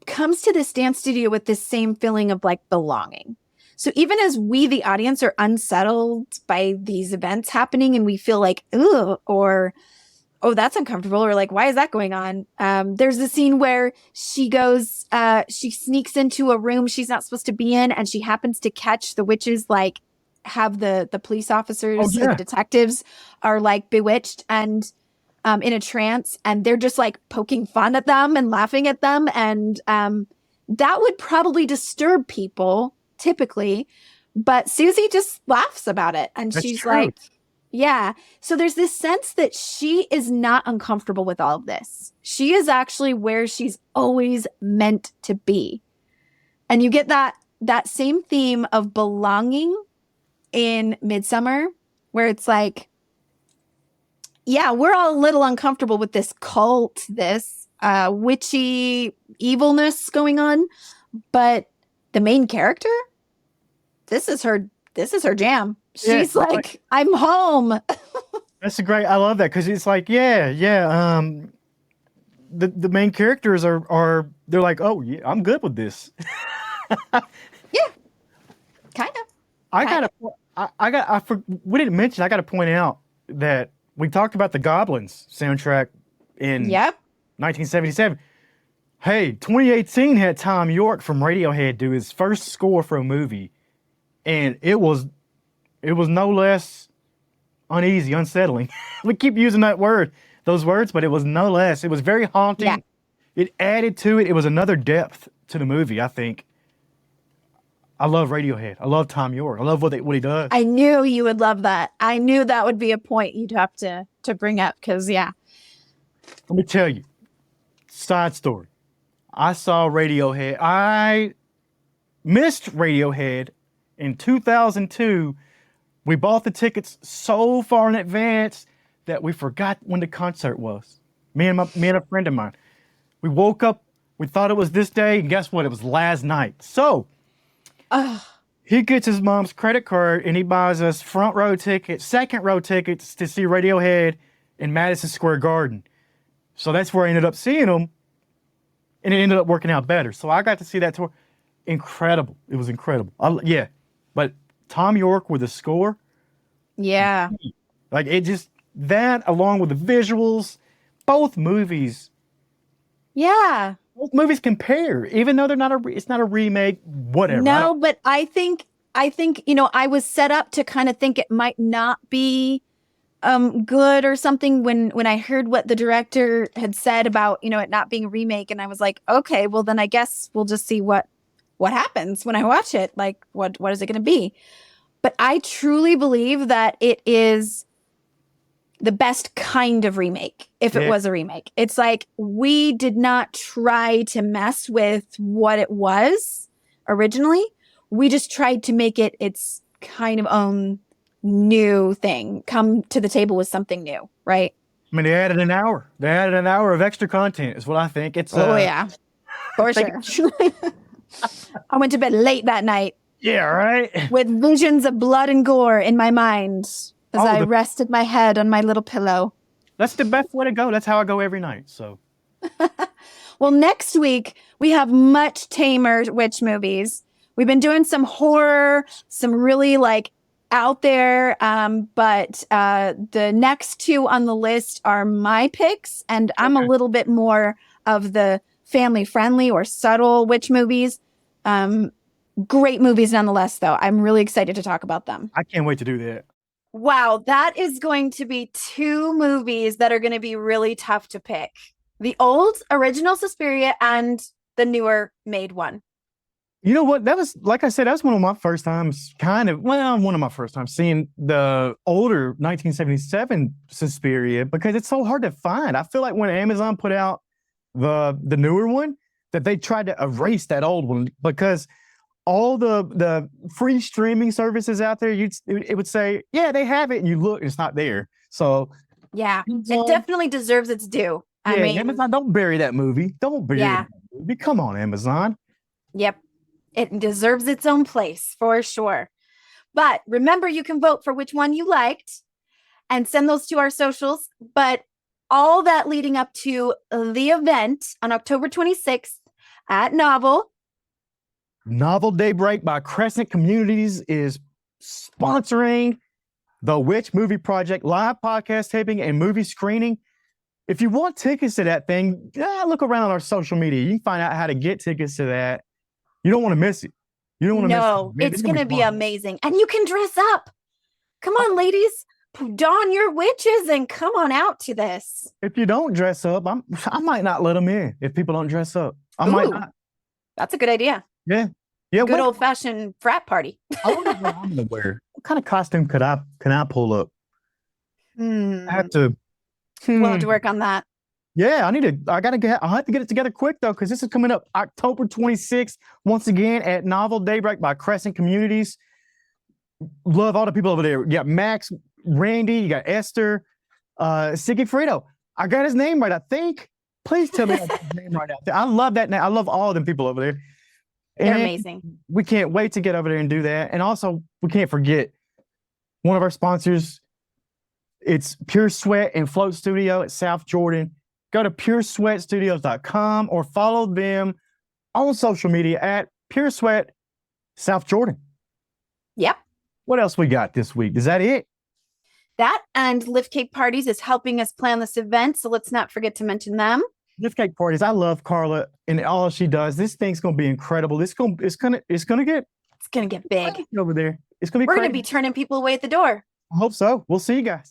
comes to this dance studio with this same feeling of like belonging. So even as we, the audience, are unsettled by these events happening and we feel like, ugh, or oh, that's uncomfortable, or like, why is that going on? There's a scene where she goes, she sneaks into a room she's not supposed to be in, and she happens to catch the witches, like, have the police officers or the detectives are like bewitched and in a trance, and they're just like poking fun at them and laughing at them, and that would probably disturb people typically, but Suzy just laughs about it, and That's she's true. like, yeah. So there's this sense that she is not uncomfortable with all of this. She is actually where she's always meant to be. And you get that same theme of belonging in Midsummer, where it's like, yeah, we're all a little uncomfortable with this cult, this witchy evilness going on, but the main character, this is her jam. She's like, I'm home. That's I love that, because it's like, the main characters are they're like, oh yeah, I'm good with this. Yeah, kind of. We didn't mention, I got to point out that we talked about the Goblins soundtrack in 1977. Hey, 2018 had Tom York from Radiohead do his first score for a movie, and it was no less uneasy, unsettling. We keep using those words, but it was no less. It was very haunting. Yeah. It added to it. It was another depth to the movie, I think. I love Radiohead. I love Tom York. I love what he does. I knew you would love that. I knew that would be a point you'd have to bring up, because, yeah. Let me tell you, side story. I saw Radiohead. I missed Radiohead in 2002. We bought the tickets so far in advance that we forgot when the concert was. Me and a friend of mine. We woke up, we thought it was this day, and guess what? It was last night. So he gets his mom's credit card and he buys us front row tickets, second row tickets to see Radiohead in Madison Square Garden. So that's where I ended up seeing them, and it ended up working out better. So I got to see that tour. Incredible. It was incredible. But Tom York with the score. Yeah. Like, it just, that along with the visuals, both movies. Yeah. Both movies compare, even though it's not a remake, whatever. No, but I think, I was set up to kind of think it might not be good or something when I heard what the director had said about, it not being a remake, and I was like, okay, well then I guess we'll just see what happens when I watch it. Like, what is it going to be? But I truly believe that it is the best kind of remake, if it was a remake. It's like, we did not try to mess with what it was originally. We just tried to make it its kind of own new thing, come to the table with something new, right? I mean, they added an hour. They added an hour of extra content, is what I think. It's yeah, for sure. I went to bed late that night. Yeah, right. With visions of blood and gore in my mind as I rested my head on my little pillow. That's the best way to go. That's how I go every night. So, well, next week we have much tamer witch movies. We've been doing some horror, some really like out there, but the next two on the list are my picks, and I'm a little bit more of the family friendly or subtle witch movies. Great movies nonetheless, though. I'm really excited to talk about them. I can't wait to do that. Wow, that is going to be two movies that are going to be really tough to pick. The old original Suspiria and the newer made one. You know what? That was, like I said, that was one of my first times seeing the older 1977 Suspiria, because it's so hard to find. I feel like when Amazon put out the newer one, that they tried to erase that old one, because all the free streaming services out there, it would say, yeah, they have it, and you look, it's not there. So yeah, it definitely deserves its due. I mean, Amazon, don't bury that movie. Don't bury that movie. Come on, Amazon. Yep. It deserves its own place for sure. But remember, you can vote for which one you liked and send those to our socials. But all that leading up to the event on October 26th at Novel Daybreak by Crescent Communities is sponsoring the Witch Movie Project live podcast taping and movie screening. if you want tickets to that thing, look around on our social media. You can find out how to get tickets to that. You don't want to miss it. You don't want to miss it. No, Man, it's going to be fun. amazing. And you can dress up. Come on, ladies. Don your witches and come on out to this. If you don't dress up, I might not let them in if people don't dress up. I might not. That's a good idea. Yeah. Yeah. Good old-fashioned frat party. I wonder what I'm gonna wear. What kind of costume can I pull up? I have to. We'll have to work on that. Yeah, I'll have to get it together quick though, because this is coming up October 26th, once again at Novel Daybreak by Crescent Communities. Love all the people over there. You got Max, Randy, you got Esther, Sigifredo. I got his name right, I think. Please tell me I got his name right out there. I love that name. I love all of them people over there. They're amazing. We can't wait to get over there and do that. And also, we can't forget one of our sponsors. It's Pure Sweat and Float Studio at South Jordan. Go to puresweatstudios.com or follow them on social media at Pure Sweat South Jordan. Yep. What else we got this week? Is that it? That and Lift Cake Parties is helping us plan this event, so let's not forget to mention them. Lift Cake Parties. I love Carla and all she does. This thing's gonna be incredible. It's gonna get It's gonna get big over there. It's gonna be. We're crazy. gonna be turning people away at the door. I hope so. We'll see you guys.